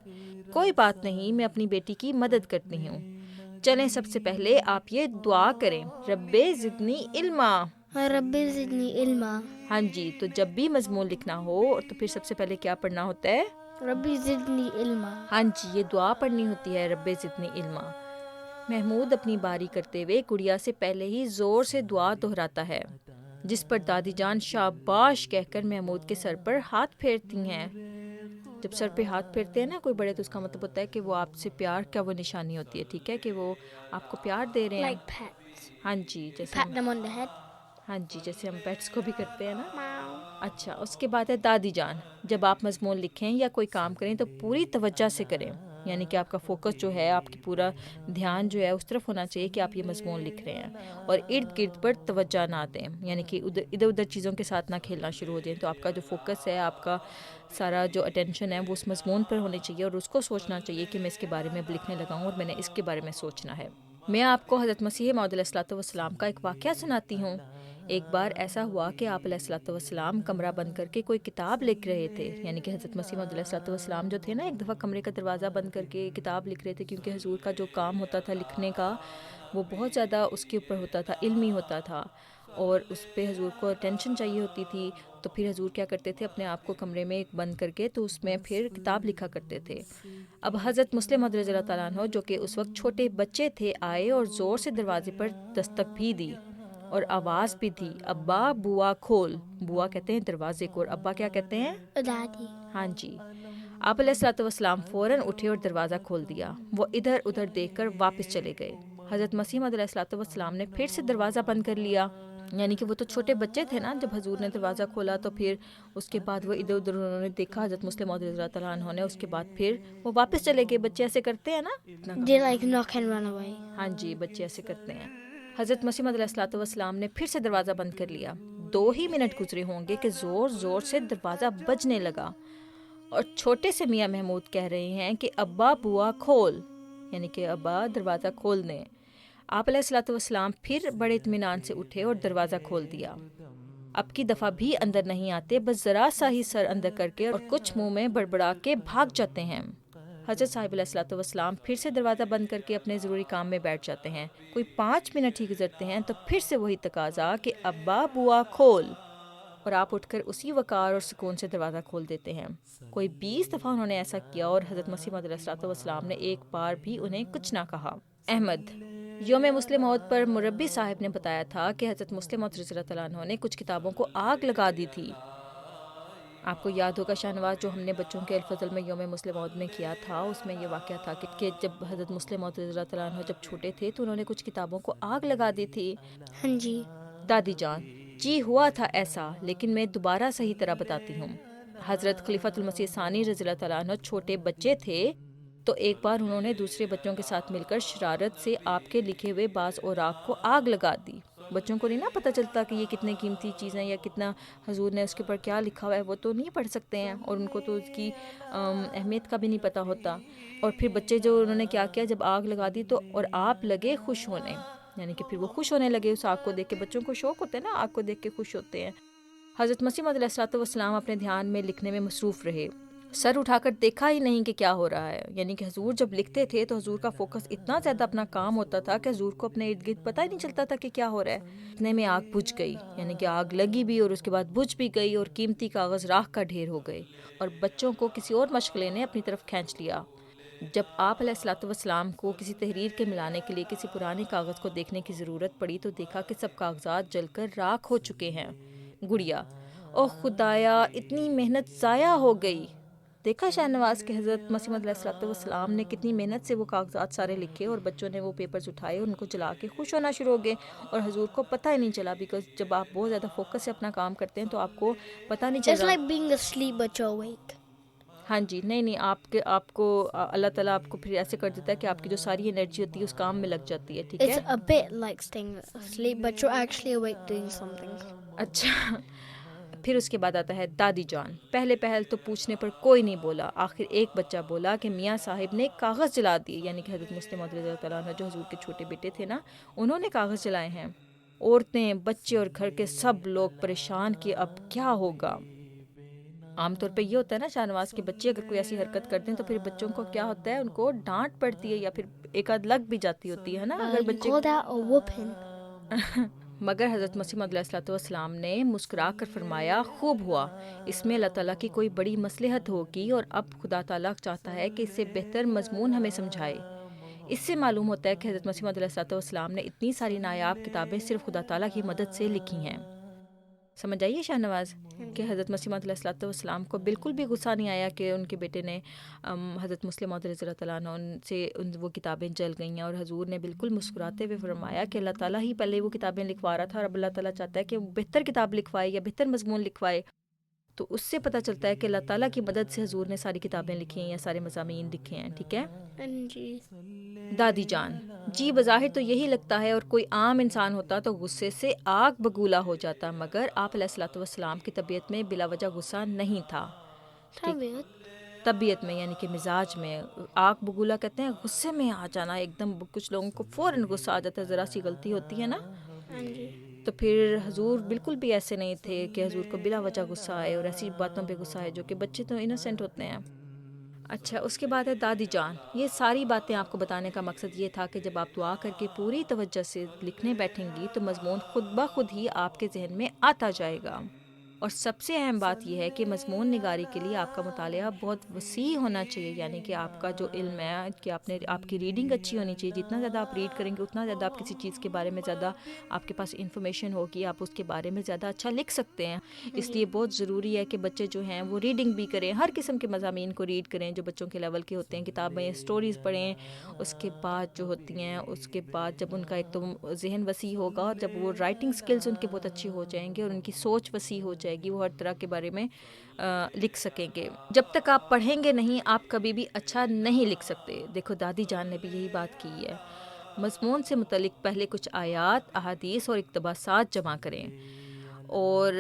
کوئی بات نہیں، میں اپنی بیٹی کی مدد کرتی ہوں. چلیں سب سے پہلے آپ یہ دعا کریں، رب زدنی علما. رب زدنی علما. ہاں جی، تو جب بھی مضمون لکھنا ہو تو پھر سب سے پہلے کیا پڑھنا ہوتا ہے؟ رب زدنی علما. ہاں جی، یہ دعا پڑھنی ہوتی ہے، رب زدنی علما. محمود اپنی باری کرتے ہوئے گڑیا سے پہلے ہی زور سے دعا دہراتا ہے، جس پر دادی جان شاباش کہہ کر محمود کے سر پر ہاتھ پھیرتی ہیں. جب سر پہ ہاتھ پھیرتے ہیں نا کوئی بڑے تو اس کا مطلب ہوتا ہے کہ وہ آپ سے پیار کا وہ نشانی ہوتی ہے. ٹھیک ہے، کہ وہ آپ کو پیار دے رہے ہیں. Like pets. ہاں جی، جیسے Pat them on the head. ہاں جی جیسے ہم پیٹس کو بھی کرتے ہیں نا. Meow. اچھا، اس کے بعد ہے دادی جان، جب آپ مضمون لکھیں یا کوئی کام کریں تو پوری توجہ سے کریں، یعنی کہ آپ کا فوکس جو ہے، آپ کی پورا دھیان جو ہے اس طرف ہونا چاہیے کہ آپ یہ مضمون لکھ رہے ہیں اور ارد گرد پر توجہ نہ دیں، یعنی کہ ادھر ادھر چیزوں کے ساتھ نہ کھیلنا شروع ہو جائیں. تو آپ کا جو فوکس ہے، آپ کا سارا جو اٹینشن ہے وہ اس مضمون پر ہونی چاہیے اور اس کو سوچنا چاہیے کہ میں اس کے بارے میں اب لکھنے لگا ہوں اور میں نے اس کے بارے میں سوچنا ہے. میں آپ کو حضرت مسیح موعود علیہ الصلوۃ والسلام کا ایک واقعہ سناتی ہوں. ایک بار ایسا ہوا کہ آپ علیہ الصلوۃ والسلام کمرہ بند کر کے کوئی کتاب لکھ رہے تھے، یعنی کہ حضرت مسیح موعود علیہ الصلوۃ والسلام جو تھے نا ایک دفعہ کمرے کا دروازہ بند کر کے کتاب لکھ رہے تھے، کیونکہ حضور کا جو کام ہوتا تھا لکھنے کا وہ بہت زیادہ اس کے اوپر ہوتا تھا، علمی ہوتا تھا اور اس پہ حضور کو اٹینشن چاہیے ہوتی تھی. تو پھر حضور کیا کرتے تھے، اپنے آپ کو کمرے میں بند کر کے تو اس میں پھر کتاب لکھا کرتے تھے. اب حضرت مسلم موعود رضی اللہ تعالیٰ عنہ جو کہ اس وقت چھوٹے بچے تھے، آئے اور زور سے دروازے پر دستک بھی دی اور آواز بھی دی، ابا بوا کھول. بوا کہتے ہیں دروازے کو اور ابا کیا کہتے ہیں؟ Daddy. ہاں جی. آپ علیہ الصلوۃ والسلام فوراً اٹھے اور دروازہ کھول دیا. وہ ادھر ادھر دیکھ کر واپس چلے گئے. حضرت مسیح موعود علیہ الصلوۃ والسلام نے پھر سے دروازہ بند کر لیا، یعنی کہ وہ تو چھوٹے بچے تھے نا. جب حضور نے دروازہ کھولا تو پھر اس کے بعد وہ ادھر ادھر انہوں نے دیکھا حضرت مسلم موعود رضی اللہ تعالیٰ عنہ نے. اس کے بعد پھر وہ واپس چلے گئے. بچے ایسے کرتے ہیں نا. They like knock and run away. ہاں جی، بچے ایسے کرتے ہیں. حضرت مسیح موعود علیہ الصلوۃ والسلام نے پھر سے دروازہ بند کر لیا. 2 ہی منٹ گزرے ہوں گے کہ زور زور سے دروازہ بجنے لگا اور چھوٹے سے میاں محمود کہہ رہے ہیں کہ ابا بوا کھول، یعنی کہ ابا دروازہ کھول دیں. آپ علیہ الصلوۃ والسلام پھر بڑے اطمینان سے اٹھے اور دروازہ کھول دیا. اب کی دفعہ بھی اندر نہیں آتے، بس ذرا سا ہی سر اندر کر کے اور کچھ منہ میں بڑبڑا کے بھاگ جاتے ہیں. حضرت صاحب علیہ الصلوۃ والسلام پھر سے دروازہ بند کر کے اپنے ضروری کام میں بیٹھ جاتے ہیں. کوئی 5 منٹ ہی گزرتے ہیں تو پھر سے وہی تقاضا کہ ابا بوا کھول، اور آپ اٹھ کر اسی وقار اور سکون سے دروازہ کھول دیتے ہیں. کوئی 20 دفعہ انہوں نے ایسا کیا اور حضرت مسیح موعود علیہ الصلوۃ والسلام نے ایک بار بھی انہیں کچھ نہ کہا. احمد، یوم مسلم موعود پر مربی صاحب نے بتایا تھا کہ حضرت مسلم موعود رضی اللہ تعالیٰ عنہ نے کچھ کتابوں کو آگ لگا دی تھی. آپ کو یاد ہوگا شاہ نواز، جو ہم نے بچوں کے الفضل میں یوم مسلم موعود میں کیا تھا، اس میں یہ واقعہ تھا کہ جب حضرت مسلم موعود رضی اللہ تعالیٰ عنہ جب چھوٹے تھے تو انہوں نے کچھ کتابوں کو آگ لگا دی تھی. ہاں جی. دادی جان، جی ہوا تھا ایسا، لیکن میں دوبارہ صحیح طرح بتاتی ہوں. حضرت خلیفۃ المسیح ثانی رضی اللہ تعالیٰ عنہ چھوٹے بچے تھے تو ایک بار انہوں نے دوسرے بچوں کے ساتھ مل کر شرارت سے آپ کے لکھے ہوئے بعض اوراق کو آگ لگا دی. بچوں کو نہیں نا پتہ چلتا کہ یہ کتنے قیمتی چیزیں یا کتنا حضور نے اس کے اوپر کیا لکھا ہوا ہے، وہ تو نہیں پڑھ سکتے ہیں، اور ان کو تو اس کی اہمیت کا بھی نہیں پتہ ہوتا. اور پھر بچے جو انہوں نے کیا کیا، جب آگ لگا دی تو اور آپ لگے خوش ہونے، یعنی کہ پھر وہ خوش ہونے لگے اس آگ کو دیکھ کے. بچوں کو شوق ہوتا ہے نا آگ کو دیکھ کے خوش ہوتے ہیں. حضرت مسیح موعود علیہ السلام اپنے دھیان میں لکھنے میں مصروف رہے، سر اٹھا کر دیکھا ہی نہیں کہ کیا ہو رہا ہے. یعنی کہ حضور جب لکھتے تھے تو حضور کا فوکس اتنا زیادہ اپنا کام ہوتا تھا کہ حضور کو اپنے ارد گرد پتہ ہی نہیں چلتا تھا کہ کیا ہو رہا ہے. اتنے میں آگ بجھ گئی، یعنی کہ آگ لگی بھی اور اس کے بعد بجھ بھی گئی، اور قیمتی کاغذ راکھ کا ڈھیر ہو گئے، اور بچوں کو کسی اور مشغلے نے اپنی طرف کھینچ لیا. جب آپ علیہ الصلوۃ والسلام کو کسی تحریر کے ملانے کے لیے کسی پرانے کاغذ کو دیکھنے کی ضرورت پڑی تو دیکھا کہ سب کاغذات جل کر راکھ ہو چکے ہیں. گڑیا، او خدایا اتنی محنت ضائع ہو گئی. دیکھا شاہ نواز کہ حضرت مسیح موعود علیہ الصلوۃ والسلام نے کتنی محنت سے وہ کاغذات سارے لکھے، اور بچوں نے وہ پیپرز اٹھائے اور ان کو جلا کے خوش ہونا شروع ہو گئے، اور حضور کو پتہ ہی نہیں چلا. بیکاز جب آپ بہت زیادہ فوکس سے اپنا کام کرتے ہیں تو آپ کو پتہ نہیں چل It's رہا. like being asleep but you're awake. ہاں جی، نہیں آپ کو اللہ تعالیٰ آپ کو پھر ایسے کر دیتا ہے کہ آپ کی جو ساری انرجی ہوتی ہے اس کام میں لگ جاتی ہے. ٹھیک ہے، It's a bit like staying asleep but you're actually awake doing something. اچھا. پھر اس کے بعد آتا ہے دادی جان. پہل تو پوچھنے پر کوئی نہیں بولا. آخر ایک بچہ بولا کہ میاں صاحب نے کاغذ جلا دیے، یعنی کہ حضرت مسلم موعود رضی اللہ تعالیٰ عنہ جو حضور کے چھوٹے بیٹے تھے نا، انہوں نے کاغذ جلائے ہیں. عورتیں، بچے اور گھر کے سب لوگ پریشان کہ اب کیا ہوگا. عام طور پہ یہ ہوتا ہے نا شاہ نواز کے بچے اگر کوئی ایسی حرکت کرتے ہیں تو پھر بچوں کو کیا ہوتا ہے، ان کو ڈانٹ پڑتی ہے یا پھر ایک آدھ لگ بھی جاتی ہوتی ہے نا اگر You بچے. call that a whooping. مگر حضرت مسیح موعود علیہ الصلوۃ والسلام نے مسکرا کر فرمایا خوب ہوا، اس میں اللہ تعالیٰ کی کوئی بڑی مصلحت ہوگی، اور اب خدا تعالیٰ چاہتا ہے کہ اس سے بہتر مضمون ہمیں سمجھائے. اس سے معلوم ہوتا ہے کہ حضرت مسیح موعود علیہ الصلوۃ والسلام نے اتنی ساری نایاب کتابیں صرف خدا تعالیٰ کی مدد سے لکھی ہیں. سمجھ آئیے شاہ نواز کہ حضرت مسیح موعود علیہ الصلوۃ والسلام کو بالکل بھی غصہ نہیں آیا کہ ان کے بیٹے نے حضرت مسلم موعود رضی اللہ تعالیٰ عنہ سے وہ کتابیں جل گئی ہیں، اور حضور نے بالکل مسکراتے ہوئے فرمایا کہ اللہ تعالیٰ ہی پہلے وہ کتابیں لکھوا رہا تھا، اور اب اللہ تعالیٰ چاہتا ہے کہ وہ بہتر کتاب لکھوائے یا بہتر مضمون لکھوائے. تو اس سے پتہ چلتا ہے کہ اللہ تعالیٰ کی مدد سے حضور نے ساری کتابیں لکھی ہیں یا سارے مضامین لکھے ہیں. ٹھیک ہے. جی. دادی جان، جی بظاہر تو یہی لگتا ہے، اور کوئی عام انسان ہوتا تو غصے سے آگ بگولا ہو جاتا، مگر آپ علیہ الصلوۃ والسلام کی طبیعت میں بلا وجہ غصہ نہیں تھا. طبیعت میں یعنی کہ مزاج میں. آگ بگولا کہتے ہیں غصے میں آ جانا ایک دم. کچھ لوگوں کو فوراً غصہ آ جاتا ہے، ذرا سی غلطی ہوتی ہے نا. تو پھر حضور بالکل بھی ایسے نہیں تھے کہ حضور کو بلا وجہ غصہ آئے اور ایسی باتوں پہ غصہ آئے جو کہ بچے تو انوسینٹ ہوتے ہیں. اچھا، اس کے بعد ہے دادی جان. یہ ساری باتیں آپ کو بتانے کا مقصد یہ تھا کہ جب آپ دعا کر کے پوری توجہ سے لکھنے بیٹھیں گی تو مضمون خود بخود ہی آپ کے ذہن میں آتا جائے گا. اور سب سے اہم بات یہ ہے کہ مضمون نگاری کے لیے آپ کا مطالعہ بہت وسیع ہونا چاہیے، یعنی کہ آپ کا جو علم ہے کہ آپ کی ریڈنگ اچھی ہونی چاہیے. جتنا زیادہ آپ ریڈ کریں گے اتنا زیادہ آپ کسی چیز کے بارے میں زیادہ آپ کے پاس انفارمیشن ہوگی، آپ اس کے بارے میں زیادہ اچھا لکھ سکتے ہیں. اس لیے بہت ضروری ہے کہ بچے جو ہیں وہ ریڈنگ بھی کریں، ہر قسم کے مضامین کو ریڈ کریں جو بچوں کے لیول کے ہوتے ہیں. کتابیں، اسٹوریز پڑھیں. اس کے بعد جو ہوتی ہیں، اس کے بعد جب ان کا ایک تو ذہن وسیع ہوگا، جب وہ رائٹنگ سکلز ان کے بہت اچھے ہو جائیں گے اور ان کی سوچ وسیع ہو جائے گی، وہ ہر طرح کے بارے میں لکھ سکیں گے. جب تک آپ پڑھیں گے نہیں آپ کبھی بھی اچھا نہیں لکھ سکتے. دیکھو دادی جان نے بھی یہی بات کی ہے. مضمون سے متعلق پہلے کچھ آیات، احادیث اور اقتباسات جمع کریں. اور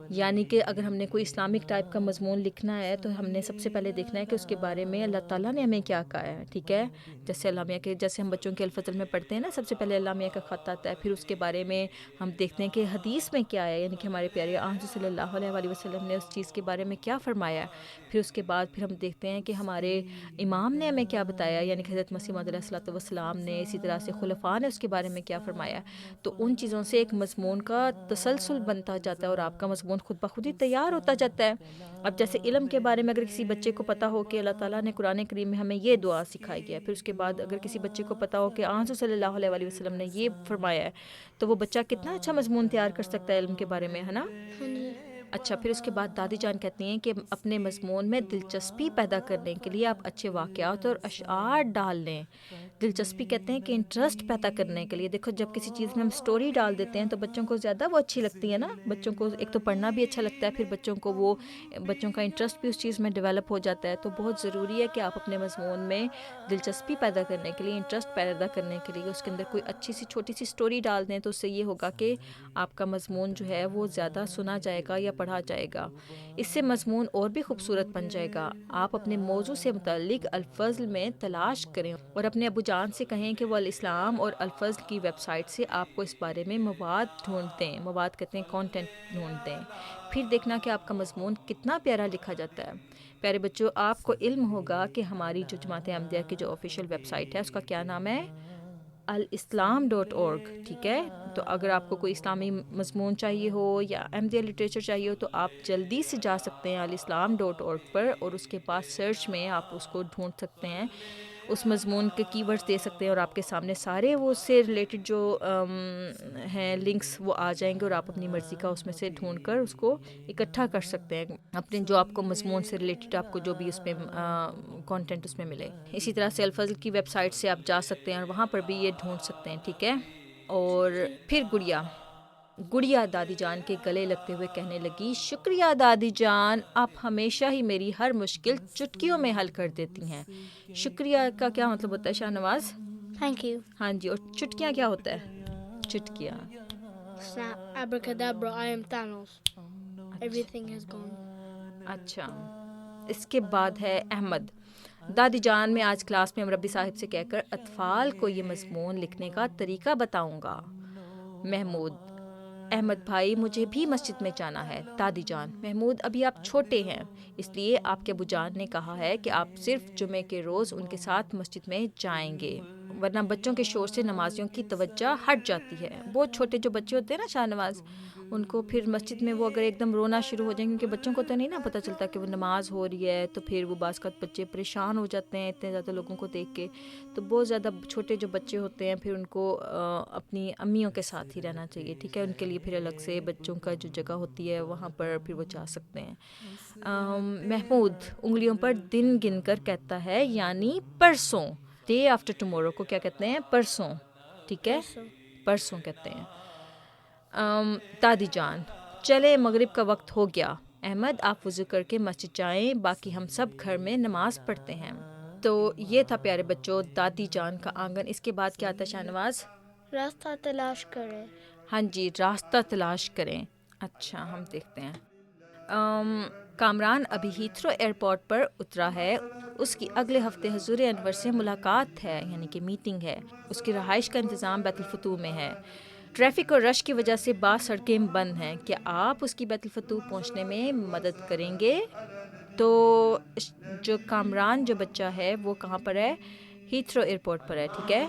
یعنی کہ اگر ہم نے کوئی اسلامک ٹائپ کا مضمون لکھنا ہے تو ہم نے سب سے پہلے دیکھنا ہے کہ اس کے بارے میں اللہ تعالیٰ نے ہمیں کیا کہا ہے. ٹھیک ہے. جیسے اللہ میاں کے، جیسے ہم بچوں کے الفضل میں پڑھتے ہیں نا، سب سے پہلے اللہ میاں کا خط آتا ہے، پھر اس کے بارے میں ہم دیکھتے ہیں کہ حدیث میں کیا ہے، یعنی کہ ہمارے پیارے آقا صلی اللہ علیہ وآلہ وسلم نے اس چیز کے بارے میں کیا فرمایا ہے. پھر اس کے بعد پھر ہم دیکھتے ہیں کہ ہمارے امام نے ہمیں کیا بتایا، یعنی کہ حضرت مسیح موعود علیہ الصلوۃ والسلام نے، اسی طرح سے خلفاء نے اس کے بارے میں کیا فرمایا. تو ان چیزوں سے ایک مضمون کا تسلسل بنتا جاتا ہے اور آپ کا مضمون خود بخود ہی تیار ہوتا جاتا ہے. اب جیسے علم کے بارے میں اگر کسی بچے کو پتہ ہو کہ اللہ تعالیٰ نے قرآن کریم میں ہمیں یہ دعا سکھائی ہے، پھر اس کے بعد اگر کسی بچے کو پتہ ہو کہ آن صلی اللہ علیہ وآلہ وسلم نے یہ فرمایا ہے، تو وہ بچہ کتنا اچھا مضمون تیار کر سکتا ہے علم کے بارے میں، ہے نا. اچھا، پھر اس کے بعد دادی جان کہتی ہیں کہ اپنے مضمون میں دلچسپی پیدا کرنے کے لیے آپ اچھے واقعات اور اشعار ڈال لیں. دلچسپی کہتے ہیں کہ انٹرسٹ پیدا کرنے کے لیے. دیکھو جب کسی چیز میں ہم سٹوری ڈال دیتے ہیں تو بچوں کو زیادہ وہ اچھی لگتی ہے نا. بچوں کو ایک تو پڑھنا بھی اچھا لگتا ہے, پھر بچوں کا انٹرسٹ بھی اس چیز میں ڈیولپ ہو جاتا ہے. تو بہت ضروری ہے کہ آپ اپنے مضمون میں دلچسپی پیدا کرنے کے لیے, انٹرسٹ پیدا کرنے کے لیے اس کے اندر کوئی اچھی سی چھوٹی سی سٹوری ڈال دیں. تو اس سے یہ ہوگا کہ آپ کا مضمون جو ہے وہ زیادہ سنا جائے گا یا پڑھا جائے گا. اس سے مضمون اور بھی خوبصورت بن جائے گا. آپ اپنے موضوع سے متعلق الفضل میں تلاش کریں اور اپنے ابو جان سے کہیں کہ وہ الاسلام اور الفضل کی ویب سائٹ سے آپ کو اس بارے میں مواد ڈھونڈتے ہیں. مواد کہتے ہیں کانٹینٹ ڈھونڈتے ہیں. پھر دیکھنا کہ آپ کا مضمون کتنا پیارا لکھا جاتا ہے. پیارے بچوں, آپ کو علم ہوگا کہ ہماری جو جماعت احمدیہ کی جو آفیشیل ویب سائٹ ہے اس کا کیا نام ہے, الاسلام.org. ٹھیک ہے, تو اگر آپ کو کوئی اسلامی مضمون چاہیے ہو یا احمدیہ لٹریچر چاہیے ہو تو آپ جلدی سے جا سکتے ہیں الاسلام.org پر, اور اس کے پاس سرچ میں آپ اس کو ڈھونڈ سکتے ہیں, اس مضمون کے کی ورڈز دے سکتے ہیں اور آپ کے سامنے سارے وہ اس سے ریلیٹڈ جو ہیں لنکس وہ آ جائیں گے, اور آپ اپنی مرضی کا اس میں سے ڈھونڈ کر اس کو اکٹھا کر سکتے ہیں اپنے جو آپ کو مضمون سے ریلیٹڈ آپ کو جو بھی اس میں کانٹینٹ اس میں ملے. اسی طرح سے الفضل کی ویب سائٹ سے آپ جا سکتے ہیں اور وہاں پر بھی یہ ڈھونڈ سکتے ہیں. ٹھیک ہے, اور پھر گڑیا دادی جان کے گلے لگتے ہوئے کہنے لگی, شکریہ دادی جان, آپ ہمیشہ ہی میری ہر مشکل چٹکیوں میں حل کر دیتی ہیں. شکریہ کا کیا مطلب ہوتا ہے شاہ نواز؟ Thank you. ہاں جی, اور چٹکیاں کیا ہوتا ہے؟ چٹکیاں Snap, abracadabra, I am Thanos. Everything has gone. اچھا. اس کے بعد ہے احمد. دادی جان, میں آج کلاس میں مربی صاحب سے کہہ کر اطفال کو یہ مضمون لکھنے کا طریقہ بتاؤں گا. محمود, احمد بھائی مجھے بھی مسجد میں جانا ہے. دادی جان, محمود ابھی آپ چھوٹے ہیں, اس لیے آپ کے ابو جان نے کہا ہے کہ آپ صرف جمعے کے روز ان کے ساتھ مسجد میں جائیں گے, ورنہ بچوں کے شور سے نمازیوں کی توجہ ہٹ جاتی ہے. بہت چھوٹے جو بچے ہوتے ہیں نا شاہ نواز, ان کو پھر مسجد میں وہ اگر ایک دم رونا شروع ہو جائیں, کیونکہ بچوں کو تو نہیں نا پتہ چلتا کہ وہ نماز ہو رہی ہے, تو پھر وہ بعض اوقات بچے پریشان ہو جاتے ہیں اتنے زیادہ لوگوں کو دیکھ کے. تو بہت زیادہ چھوٹے جو بچے ہوتے ہیں پھر ان کو اپنی امیوں کے ساتھ ہی رہنا چاہیے. ٹھیک ہے, ان کے لیے پھر الگ سے بچوں کا جو جگہ ہوتی ہے وہاں پر پھر وہ جا سکتے ہیں. محمود انگلیوں پر دن گن کر کہتا ہے, یعنی پرسوں. ڈے آفٹر ٹمورو کو کیا کہتے ہیں؟ پرسوں. ٹھیک ہے, پرسوں کہتے ہیں. دادی جان, چلے مغرب کا وقت ہو گیا. احمد آپ وضو کر کے مسجد جائیں, باقی ہم سب گھر میں نماز پڑھتے ہیں. تو یہ تھا پیارے بچوں دادی جان کا آنگن. اس کے بعد کیا آتا ہے شاہ نواز؟ راستہ تلاش کریں. ہاں جی, راستہ تلاش کریں. اچھا, ہم دیکھتے ہیں. کامران ابھی ہیتھرو ایئرپورٹ پر اترا ہے. اس کی اگلے ہفتے حضور انور سے ملاقات ہے, یعنی کہ میٹنگ ہے. اس کی رہائش کا انتظام بیت الفتوح میں ہے. ٹریفک اور رش کی وجہ سے بعض سڑکیں بند ہیں. کیا آپ اس کی بیت الفتوح پہنچنے میں مدد کریں گے؟ تو جو کامران جو بچہ ہے وہ کہاں پر ہے؟ ہیتھرو ایئرپورٹ پر ہے. ٹھیک ہے,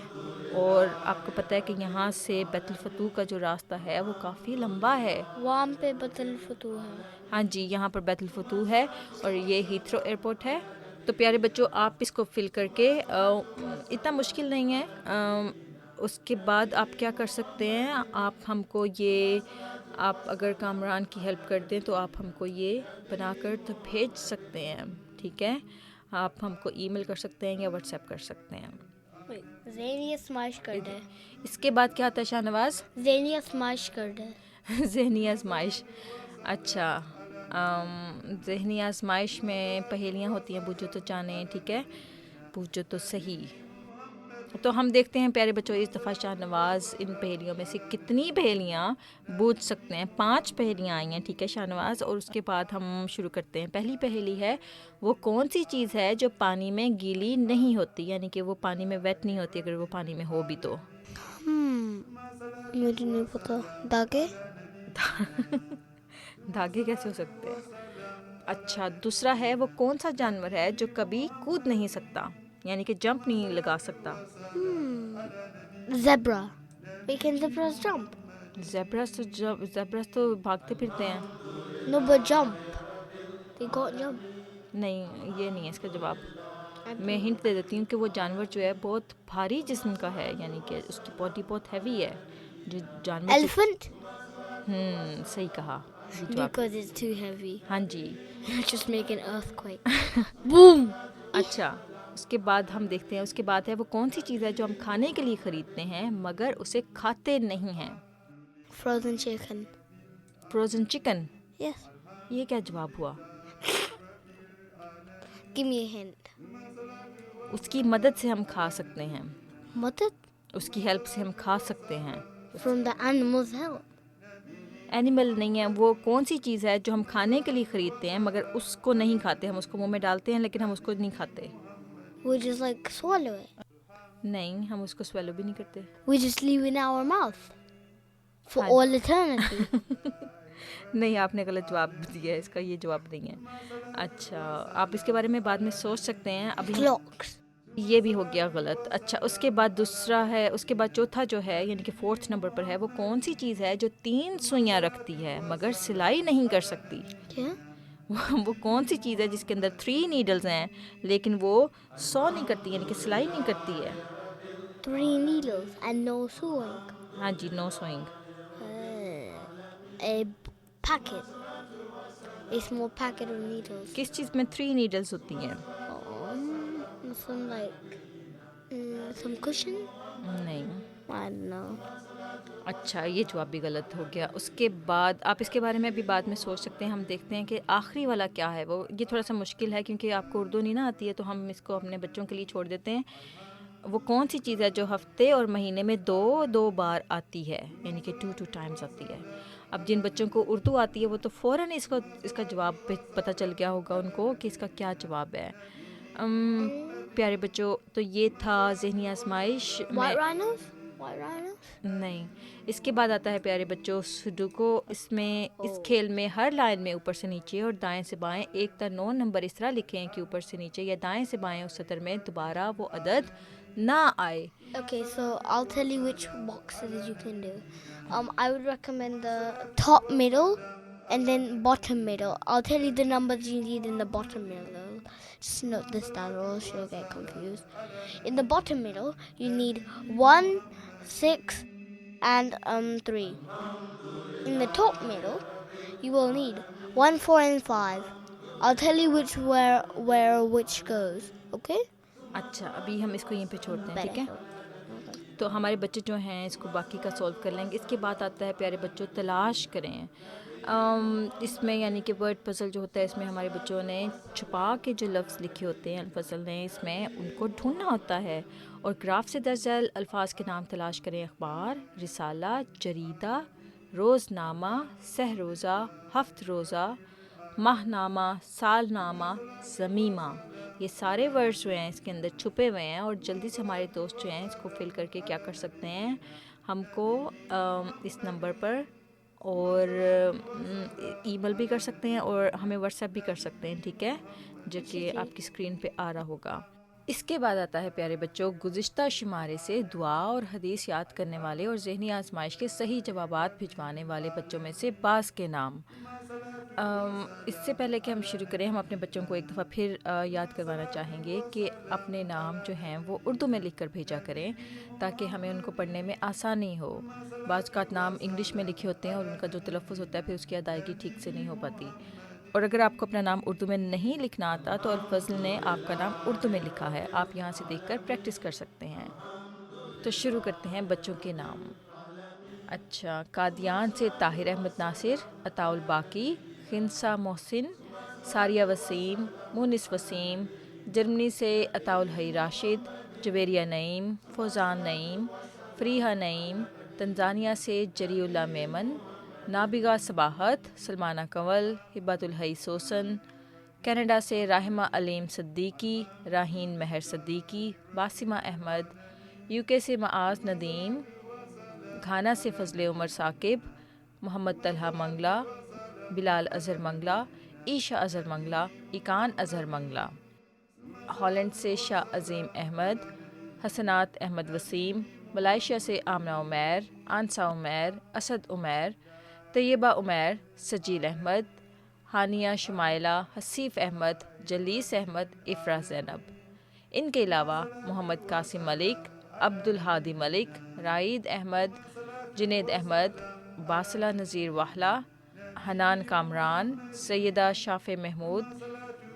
اور آپ کو پتہ ہے کہ یہاں سے بیت الفتوح کا جو راستہ ہے وہ کافی لمبا ہے. وہاں پہ بیت الفتوح ہے. ہاں جی, یہاں پر بیت الفتوح ہے اور یہ ہیتھرو ایئرپورٹ ہے. تو پیارے بچوں, آپ اس کو فل کر کے, اتنا مشکل نہیں ہے. اس کے بعد آپ کیا کر سکتے ہیں, آپ ہم کو یہ, آپ اگر کامران کی ہیلپ کر دیں تو آپ ہم کو یہ بنا کر تو بھیج سکتے ہیں. ٹھیک ہے, آپ ہم کو ای میل کر سکتے ہیں یا واٹس ایپ کر سکتے ہیں. ذہنی آزمائش کر دے. اس کے بعد کیا آتا ہے شاہ نواز؟ ذہنی آزمائش کر دے. ذہنی آزمائش. اچھا, ذہنی آزمائش میں پہیلیاں ہوتی ہیں, بوجھو تو جانے. ٹھیک ہے, بوجھو تو صحیح. تو ہم دیکھتے ہیں پیارے بچوں اس دفعہ شاہ نواز ان پہیلیوں میں سے کتنی پہیلیاں بوجھ سکتے ہیں. 5 پہیلیاں آئی ہیں. ٹھیک ہے شاہ نواز, اور اس کے بعد ہم شروع کرتے ہیں. پہلی پہیلی ہے, وہ کون سی چیز ہے جو پانی میں گیلی نہیں ہوتی, یعنی کہ وہ پانی میں ویٹ نہیں ہوتی اگر وہ پانی میں ہو بھی تو؟ مجھے نہیں پتا. داغے. دھاگے کیسے ہو سکتے ہیں؟ اچھا, دوسرا ہے, وہ کون سا جانور ہے جو کبھی کود نہیں سکتا, یعنی کہ جمپ نہیں لگا سکتا؟ زیبرا. Can zebras jump? زیبرس تو بھاگتے پھرتے ہیں. No, but jump. They can't jump. نہیں, یہ نہیں ہے اس کا جواب. میں ہنٹ دے دیتی ہوں کہ وہ جانور جو ہے بہت بھاری جسم کا ہے, یعنی کہ اس کی باڈی بہت ہیوی ہے. جو جانور Elephant. صحیح کہا. جواب Because it's too heavy. ہاں جی. Just make an earthquake. Boom! اچھا اس کے بعد ہم دیکھتے ہیں اس کے بعد ہے وہ کون سی چیز ہے جو ہم کھانے کے لیے خریدتے ہیں مگر اسے کھاتے نہیں ہیں. Frozen chicken. Frozen chicken. Yes. یہ کیا جواب ہوا؟ Give me a hint. اس کی مدد سے ہم کھا سکتے ہیں. Mother? اس کی ہیلپ سے ہم کھا سکتے ہیں. From the animal's help. Animal نہیں ہے. وہ کون سی چیز ہے جو ہم کھانے کے لیے خریدتے ہیں مگر اس کو نہیں کھاتے. ہم اس کو منہ میں ڈالتے ہیں لیکن ہم اس کو نہیں کھاتے. We just like swallow it. نہیں ہم اس کو سویلو بھی نہیں کرتے. We just leave it in our mouth. For Hi. all eternity. نہیں آپ نے غلط جواب دیا ہے. اس کا یہ جواب نہیں ہے. اچھا آپ اس کے بارے میں بعد میں سوچ سکتے ہیں. ابھی Clocks. یہ بھی ہو گیا غلط. اچھا اس کے بعد دوسرا ہے. اس کے بعد چوتھا جو ہے یعنی کہ 4 نمبر پر ہے وہ کون سی چیز ہے جو 3 سوئیاں رکھتی ہے مگر سلائی نہیں کر سکتی. کیا؟ وہ کون سی چیز ہے جس کے اندر 3 نیڈلز ہیں لیکن وہ 100 نہیں کرتی یعنی کہ سلائی نہیں کرتی ہے. 3 needles and no sewing. ہاں جی نو swing. A packet. A small packet of needles. کس چیز میں 3 نیڈلز ہوتی ہیں؟ Some like some cushion. نہیں. I don't know. اچھا یہ جواب بھی غلط ہو گیا. اس کے بعد آپ اس کے بارے میں بھی بعد میں سوچ سکتے ہیں. ہم دیکھتے ہیں کہ آخری والا کیا ہے. وہ یہ تھوڑا سا مشکل ہے کیونکہ آپ کو اردو نہیں نا آتی ہے تو ہم اس کو اپنے بچوں کے لیے چھوڑ دیتے ہیں. وہ کون سی چیز ہے جو ہفتے اور مہینے میں 2 بار آتی ہے یعنی کہ 2 ٹائمز آتی ہے. اب جن بچوں کو اردو آتی ہے وہ تو فوراً اس کا جواب پتہ چل گیا ہوگا ان کو کہ اس کا کیا جواب ہے. پیارے بچوں تو یہ تھا ذہنی آزمائش. White rhinos? White rhinos? نہیں. اس کے بعد آتا ہے پیارے بچوں سڈوکو. اس میں اس کھیل میں ہر لائن میں اوپر سے نیچے اور دائیں سے بائیں 1 تا 9 نمبر اس طرح لکھیں کہ اوپر سے نیچے یا دائیں سے بائیں اس سطر میں دوبارہ وہ عدد نہ آئے. Okay, so I'll tell you which boxes you can do. I would recommend the top middle and then bottom middle. I'll tell you the numbers you need in the bottom middle. Just note this down or else you'll get confused. In the bottom middle, you need 1, 6, and 3. In the top middle, you will need 1, 4, and 5. I'll tell you where which goes. Okay? اچھا ابھی ہم اس کو یہیں پہ چھوڑتے ہیں ٹھیک ہے. Okay. تو ہمارے بچے جو ہیں اس کو باقی کا سولو کر لیں گے. اس کے بعد آتا ہے پیارے بچوں تلاش کریں. اس میں یعنی کہ ورڈ پزل جو ہوتا ہے اس میں ہمارے بچوں نے چھپا کے جو لفظ لکھے ہوتے ہیں الفصل نے اس میں ان کو ڈھونڈنا ہوتا ہے. اور گراف سے درج ذیل الفاظ کے نام تلاش کریں. اخبار، رسالہ، جریدہ، روزنامہ، سہ روزہ، ہفت روزہ، ماہ نامہ، سال نامہ، ضمیمہ. یہ سارے ورڈز جو ہیں اس کے اندر چھپے ہوئے ہیں اور جلدی سے ہمارے دوست جو ہیں اس کو فل کر کے کیا کر سکتے ہیں ہم کو اس نمبر پر اور ای میل بھی کر سکتے ہیں اور ہمیں واٹس ایپ بھی کر سکتے ہیں ٹھیک ہے جو کہ آپ کی اسکرین پہ آ رہا ہوگا. اس کے بعد آتا ہے پیارے بچوں گزشتہ شمارے سے دعا اور حدیث یاد کرنے والے اور ذہنی آزمائش کے صحیح جوابات بھجوانے والے بچوں میں سے بعض کے نام. اس سے پہلے کہ ہم شروع کریں ہم اپنے بچوں کو ایک دفعہ پھر یاد کروانا چاہیں گے کہ اپنے نام جو ہیں وہ اردو میں لکھ کر بھیجا کریں تاکہ ہمیں ان کو پڑھنے میں آسانی ہو. بعض اوقات نام انگلش میں لکھے ہوتے ہیں اور ان کا جو تلفظ ہوتا ہے پھر اس کی ادائیگی ٹھیک سے نہیں ہو پاتی. اور اگر آپ کو اپنا نام اردو میں نہیں لکھنا آتا تو الفضل نے آپ کا نام اردو میں لکھا ہے. آپ یہاں سے دیکھ کر پریکٹس کر سکتے ہیں. تو شروع کرتے ہیں بچوں کے نام. اچھا قادیان سے طاہر احمد ناصر، عطاء الباقی، خنسا محسن، ساریہ وسیم، مونس وسیم. جرمنی سے عطاء الحی راشد، جویریہ نعیم، فوزان نعیم، فریحہ نعیم. تنزانیہ سے جری اللہ میمن، نابغہ صباحت، سلمانہ کنول، ہبت الحی سوسن. کینیڈا سے راحمہ علیم صدیقی، راہین مہر صدیقی، باسمہ احمد. یو کے سے معاذ ندیم. گھانا سے فضل عمر ثاقب، محمد طلحہ منگلا، بلال اظہر منگلا، عیشہ اظہر منگلا، ایکان اظہر منگلا. ہالینڈ سے شاہ عظیم احمد، حسنات احمد وسیم. ملائیشیا سے آمنہ عمیر، آنسا عمیر، اسد عمیر، طیبہ عمیر، سجیل احمد. ہانیہ شمائلہ، حسیف احمد، جلیس احمد، افراح زینب. ان کے علاوہ محمد قاسم ملک، عبد الحادی ملک، رائد احمد، جنید احمد، باصلہ نذیر واحلہ، حنان کامران, سیدہ شافع محمود,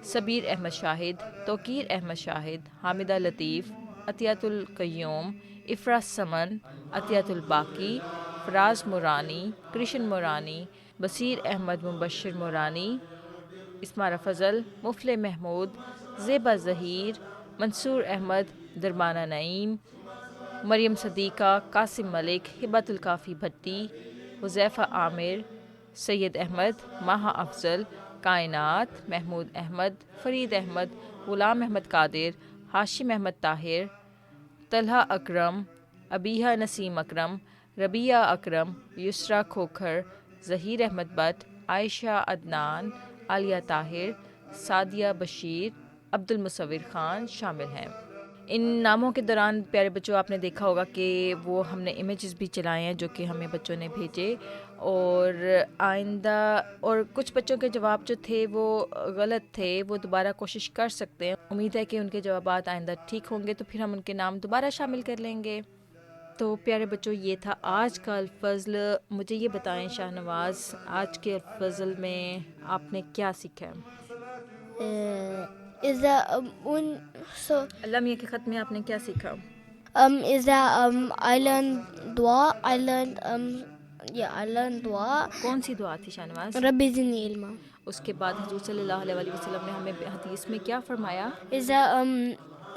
صبیر احمد شاہد, توقیر احمد شاہد, حامدہ لطیف, عطیۃ القیوم, افرا سمن, عطیۃ الباقی, فراز مورانی, کرشن مورانی, بصیر احمد مبشر مورانی, اسمارہ فضل, مفلح محمود, زیبا ظہیر, منصور احمد, دربانہ نعیم, مریم صدیقہ, قاسم ملک, ہبت الکافی بھٹی, حذیفہ عامر, سید احمد, ماہا افضل, کائنات, محمود احمد, فرید احمد, غلام احمد قادر, ہاشم احمد طاہر, طلحہ اکرم, ابیہا نسیم اکرم, ربیہ اکرم, یسریٰ کھوکھر, ظہیر احمد بٹ, عائشہ عدنان, عالیہ طاہر, سعدیہ بشیر, عبد المصور خان شامل ہیں. ان ناموں کے دوران پیارے بچوں آپ نے دیکھا ہوگا کہ وہ ہم نے امیجز بھی چلائے ہیں جو کہ ہمیں بچوں نے بھیجے, اور آئندہ اور کچھ بچوں کے جواب جو تھے وہ غلط تھے, وہ دوبارہ کوشش کر سکتے ہیں. امید ہے کہ ان کے جوابات آئندہ ٹھیک ہوں گے تو پھر ہم ان کے نام دوبارہ شامل کر لیں گے. تو پیارے بچوں یہ تھا آج کا الفضل. مجھے یہ بتائیں شاہ نواز, آج کے الفضل میں آپ نے کیا سیکھا ہے؟ Is that so اللہ میاں کے خط میں آپ نے کیا سیکھا؟ is that I learned dua. I learned dua. کون سی دعا تھی Shah Nawaz? Rabbi zidni ilma. اس کے بعد حضور صلی اللہ علیہ وسلم نے ہمیں حدیث میں کیا فرمایا؟ Is that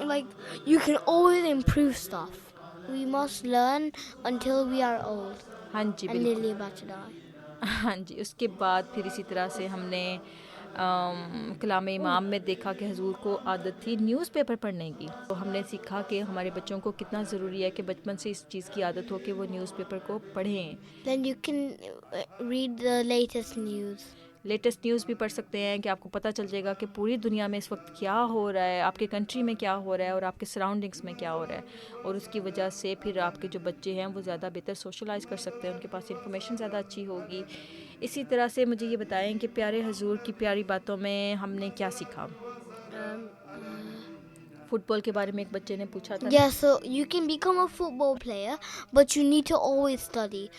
like you can always improve stuff. We must learn until we are old ہاں جی and بالکل. nearly about to die. ہاں جی, اس کے بعد پھر اسی طرح سے ہم نے کلام امام میں دیکھا کہ حضور کو عادت تھی نیوز پیپر پڑھنے کی, تو ہم نے سیکھا کہ ہمارے بچوں کو کتنا ضروری ہے کہ بچپن سے اس چیز کی عادت ہو کہ وہ نیوز پیپر کو پڑھیں. Then you can read the latest news. Latest news بھی پڑھ سکتے ہیں کہ آپ کو پتہ چل جائے گا کہ پوری دنیا میں اس وقت کیا ہو رہا ہے, آپ کے کنٹری میں کیا ہو رہا ہے اور آپ کے سراؤنڈنگس میں کیا ہو رہا ہے, اور اس کی وجہ سے پھر آپ کے جو بچے ہیں وہ زیادہ بہتر سوشلائز کر سکتے ہیں, ان کے پاس انفارمیشن زیادہ اچھی ہوگی. اسی طرح سے مجھے یہ بتائیں کہ پیارے حضور کی پیاری باتوں میں ہم نے کیا سیکھا؟ فٹ بال کے بارے میں ایک بچے نے پوچھا تھا. Yeah, so you can become a football player, but you need to always study.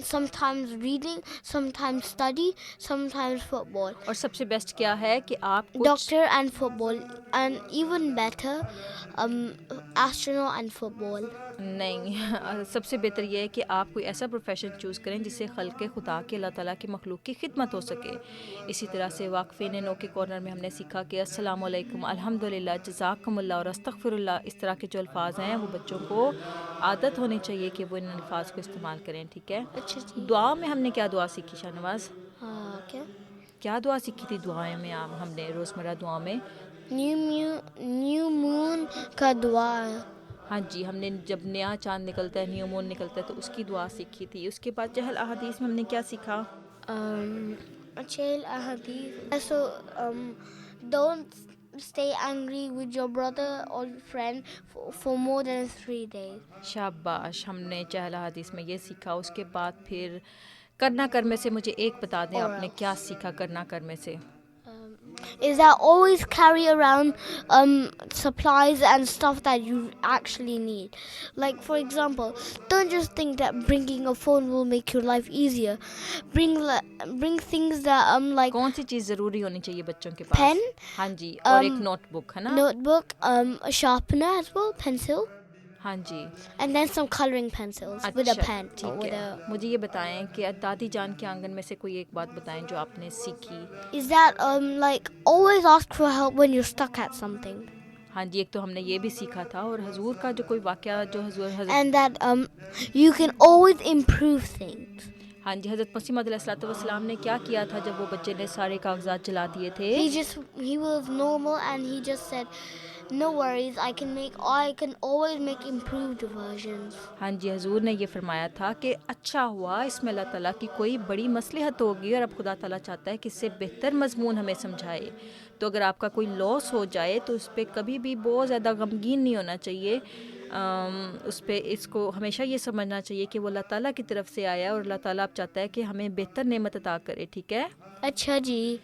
Sometimes reading, sometimes study, sometimes football. اور سب سے بیسٹ کیا ہے کہ آپ Doctor and football, and even better, astronaut and football. نہیں, سب سے بہتر یہ ہے کہ آپ کوئی ایسا پروفیشن چوز کریں جس سے خلق خدا کے اللہ تعالیٰ کی مخلوق کی خدمت ہو سکے. اسی طرح سے واقفین نو کے کارنر میں ہم نے سیکھا کہ السلام علیکم, الحمدللہ, جزاکم اللہ اور استغفر اللہ, اس طرح کے جو الفاظ ہیں وہ بچوں کو عادت ہونی چاہیے کہ وہ ان الفاظ کو استعمال کریں. ٹھیک ہے. اچھا جی. دعا میں ہم نے کیا دعا سیکھی شاہ نواز؟ کیا دعا سیکھی تھی دعائیں میں ہم نے روزمرہ دعاؤں میں؟ نیو مون کا دعا. ہاں جی, ہم نے جب نیا چاند نکلتا ہے, نیو مون نکلتا ہے, تو اس کی دعا سیکھی تھی. اس کے بعد چہل احادیث میں ہم نے کیا سیکھا؟ چہل احادیث. So don't stay angry with your brother or friend for more than 3 days. شاباش, ہم نے چہل احادیث میں یہ سیکھا. اس کے بعد پھر کرنا کرنے سے مجھے ایک بتا دیں آپ نے کیا سیکھا کرنا کرنے سے؟ Is that always carry around supplies and stuff that you actually need. Like for example, don't just think that bringing a phone will make your life easier. Bring things that like کون سی چیز ضروری ہونی چاہیے بچوں کے پاس؟ pen. ہاں جی, اور ایک نوٹ بک ہے نا. Notebook, a sharpener as well, pencil. ہاں جی, And then some coloring pencils with a pen. ٹھیک ہے. مجھے یہ بتائیں کہ دادی جان کے آنگن میں سے کوئی ایک بات بتائیں جو آپ نے سیکھی. Is that like always ask for help when you're stuck at something. ہاں جی, ایک تو ہم نے یہ بھی سیکھا تھا, اور حضور کا جو کوئی واقعہ جو حضرت And that you can always improve things. ہاں جی, حضرت مسیح موعود علیہ السلام نے کیا کیا تھا جب وہ بچے نے سارے کاغذات جلا دیے تھے؟ He was normal and he just said, no worries, I can always make improved versions. ہاں جی, حضور نے یہ فرمایا تھا کہ اچھا ہوا اس میں اللہ تعالیٰ کی کوئی بڑی مصلحت ہوگی, اور اب خدا تعالیٰ چاہتا ہے کہ اس سے بہتر مضمون ہمیں سمجھائے. تو اگر آپ کا کوئی لاس ہو جائے تو اس پہ کبھی بھی بہت زیادہ غمگین نہیں ہونا چاہیے. اس کو ہمیشہ یہ سمجھنا چاہیے کہ وہ اللہ تعالیٰ کی طرف سے آیا, اور اللہ تعالیٰ اب چاہتا ہے کہ ہمیں بہتر نعمت عطا کرے. ٹھیک ہے. اچھا جی.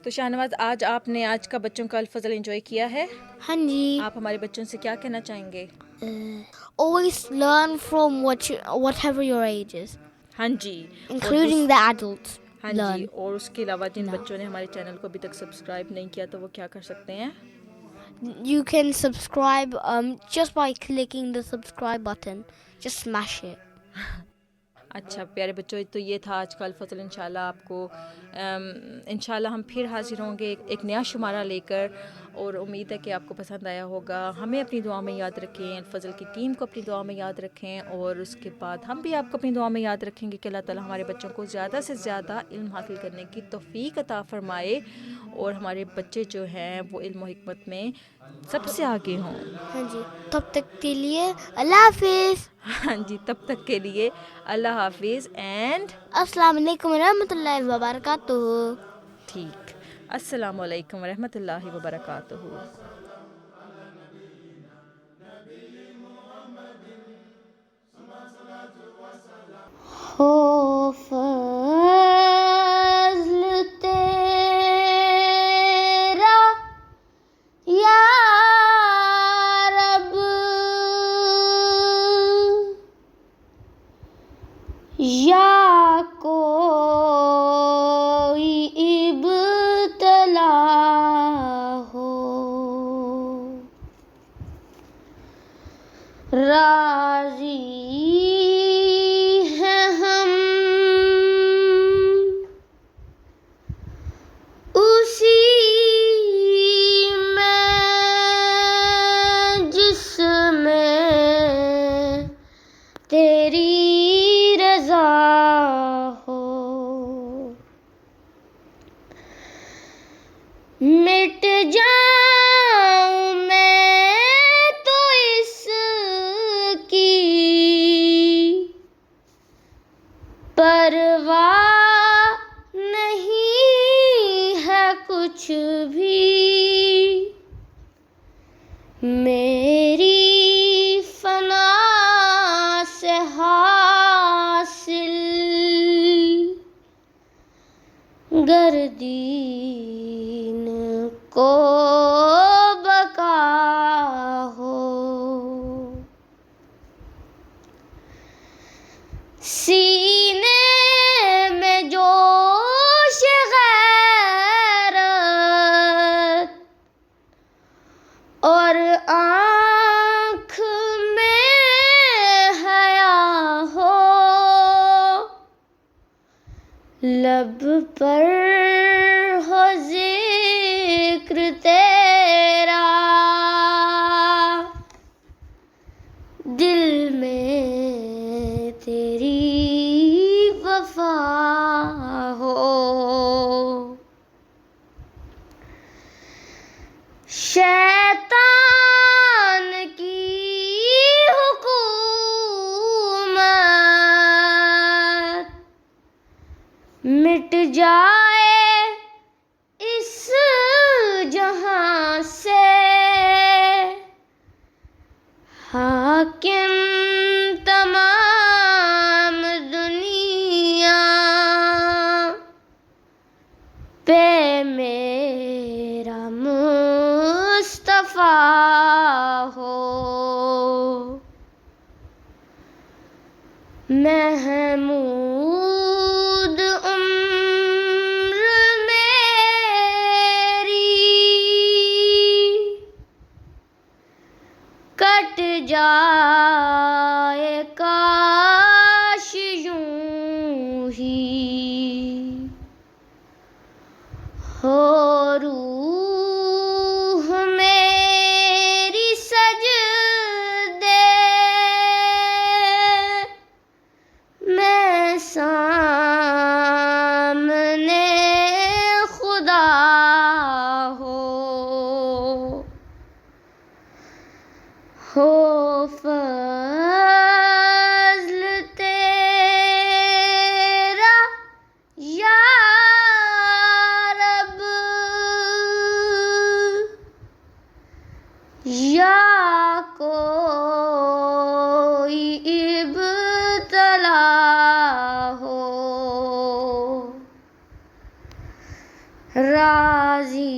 تو شاہ نواز, آج آپ نے آج کا بچوں کا الفضل انجوائے کیا ہے؟ ہاں جی. آپ ہمارے بچوں سے کیا کہنا چاہیں گے؟ Always learn from whatever your age is. ہاں جی, including the adults. ہاں جی، learn. اور اس کے علاوہ جن بچوں نے ہمارے چینل کو ابھی تک سبسکرائب نہیں کیا تو وہ کیا کر سکتے ہیں؟ You can subscribe just by clicking the subscribe button. Just smash it. اچھا پیارے بچوں، تو یہ تھا آج کا الفضل. انشاءاللہ آپ کو انشاءاللہ ہم پھر حاضر ہوں گے ایک نیا شمارہ لے کر، اور امید ہے کہ آپ کو پسند آیا ہوگا. ہمیں اپنی دعا میں یاد رکھیں، الفضل کی ٹیم کو اپنی دعا میں یاد رکھیں، اور اس کے بعد ہم بھی آپ کو اپنی دعا میں یاد رکھیں گے کہ اللہ تعالیٰ ہمارے بچوں کو زیادہ سے زیادہ علم حاصل کرنے کی توفیق عطا فرمائے، اور ہمارے بچے جو ہیں وہ علم و حکمت میں سب سے آگے ہوں. ہاں جی، تب تک کے لیے اللہ حافظ. ہاں جی، تب تک کے لیے اللہ حافظ اینڈ السلام علیکم ورحمۃ اللہ وبرکاتہ. ٹھیک، السلام علیکم ورحمۃ اللہ وبرکاتہ. ہو فضل تیرا یا رب، یا کوئی ابتلا ہو، راضی ہیں ہم اسی میں جس میں تیری رضا ہو. مٹ جاؤں میں تو اس کی پرواہ نہیں ہے کچھ بھی، میری فنا سے حاصل گر دین کو بقا ہو. سینے میں جوش غیرت اور آنکھ میں حیا ہو، لب پر ہو ذکر تیرا، دل میں تیری وفا ہو. شیطان کی حکومت مٹ جائے اس جہاں سے، حاکم تمام دنیا پہ میرا مصطفیٰ ہو. محمود عمر میری کٹ جائے کاش یوں ہی، ہو روح میری سجدے میں سامنے خدا ہو. فضل تیرا یا رب، یا کوئی ابتلا ہو، راضی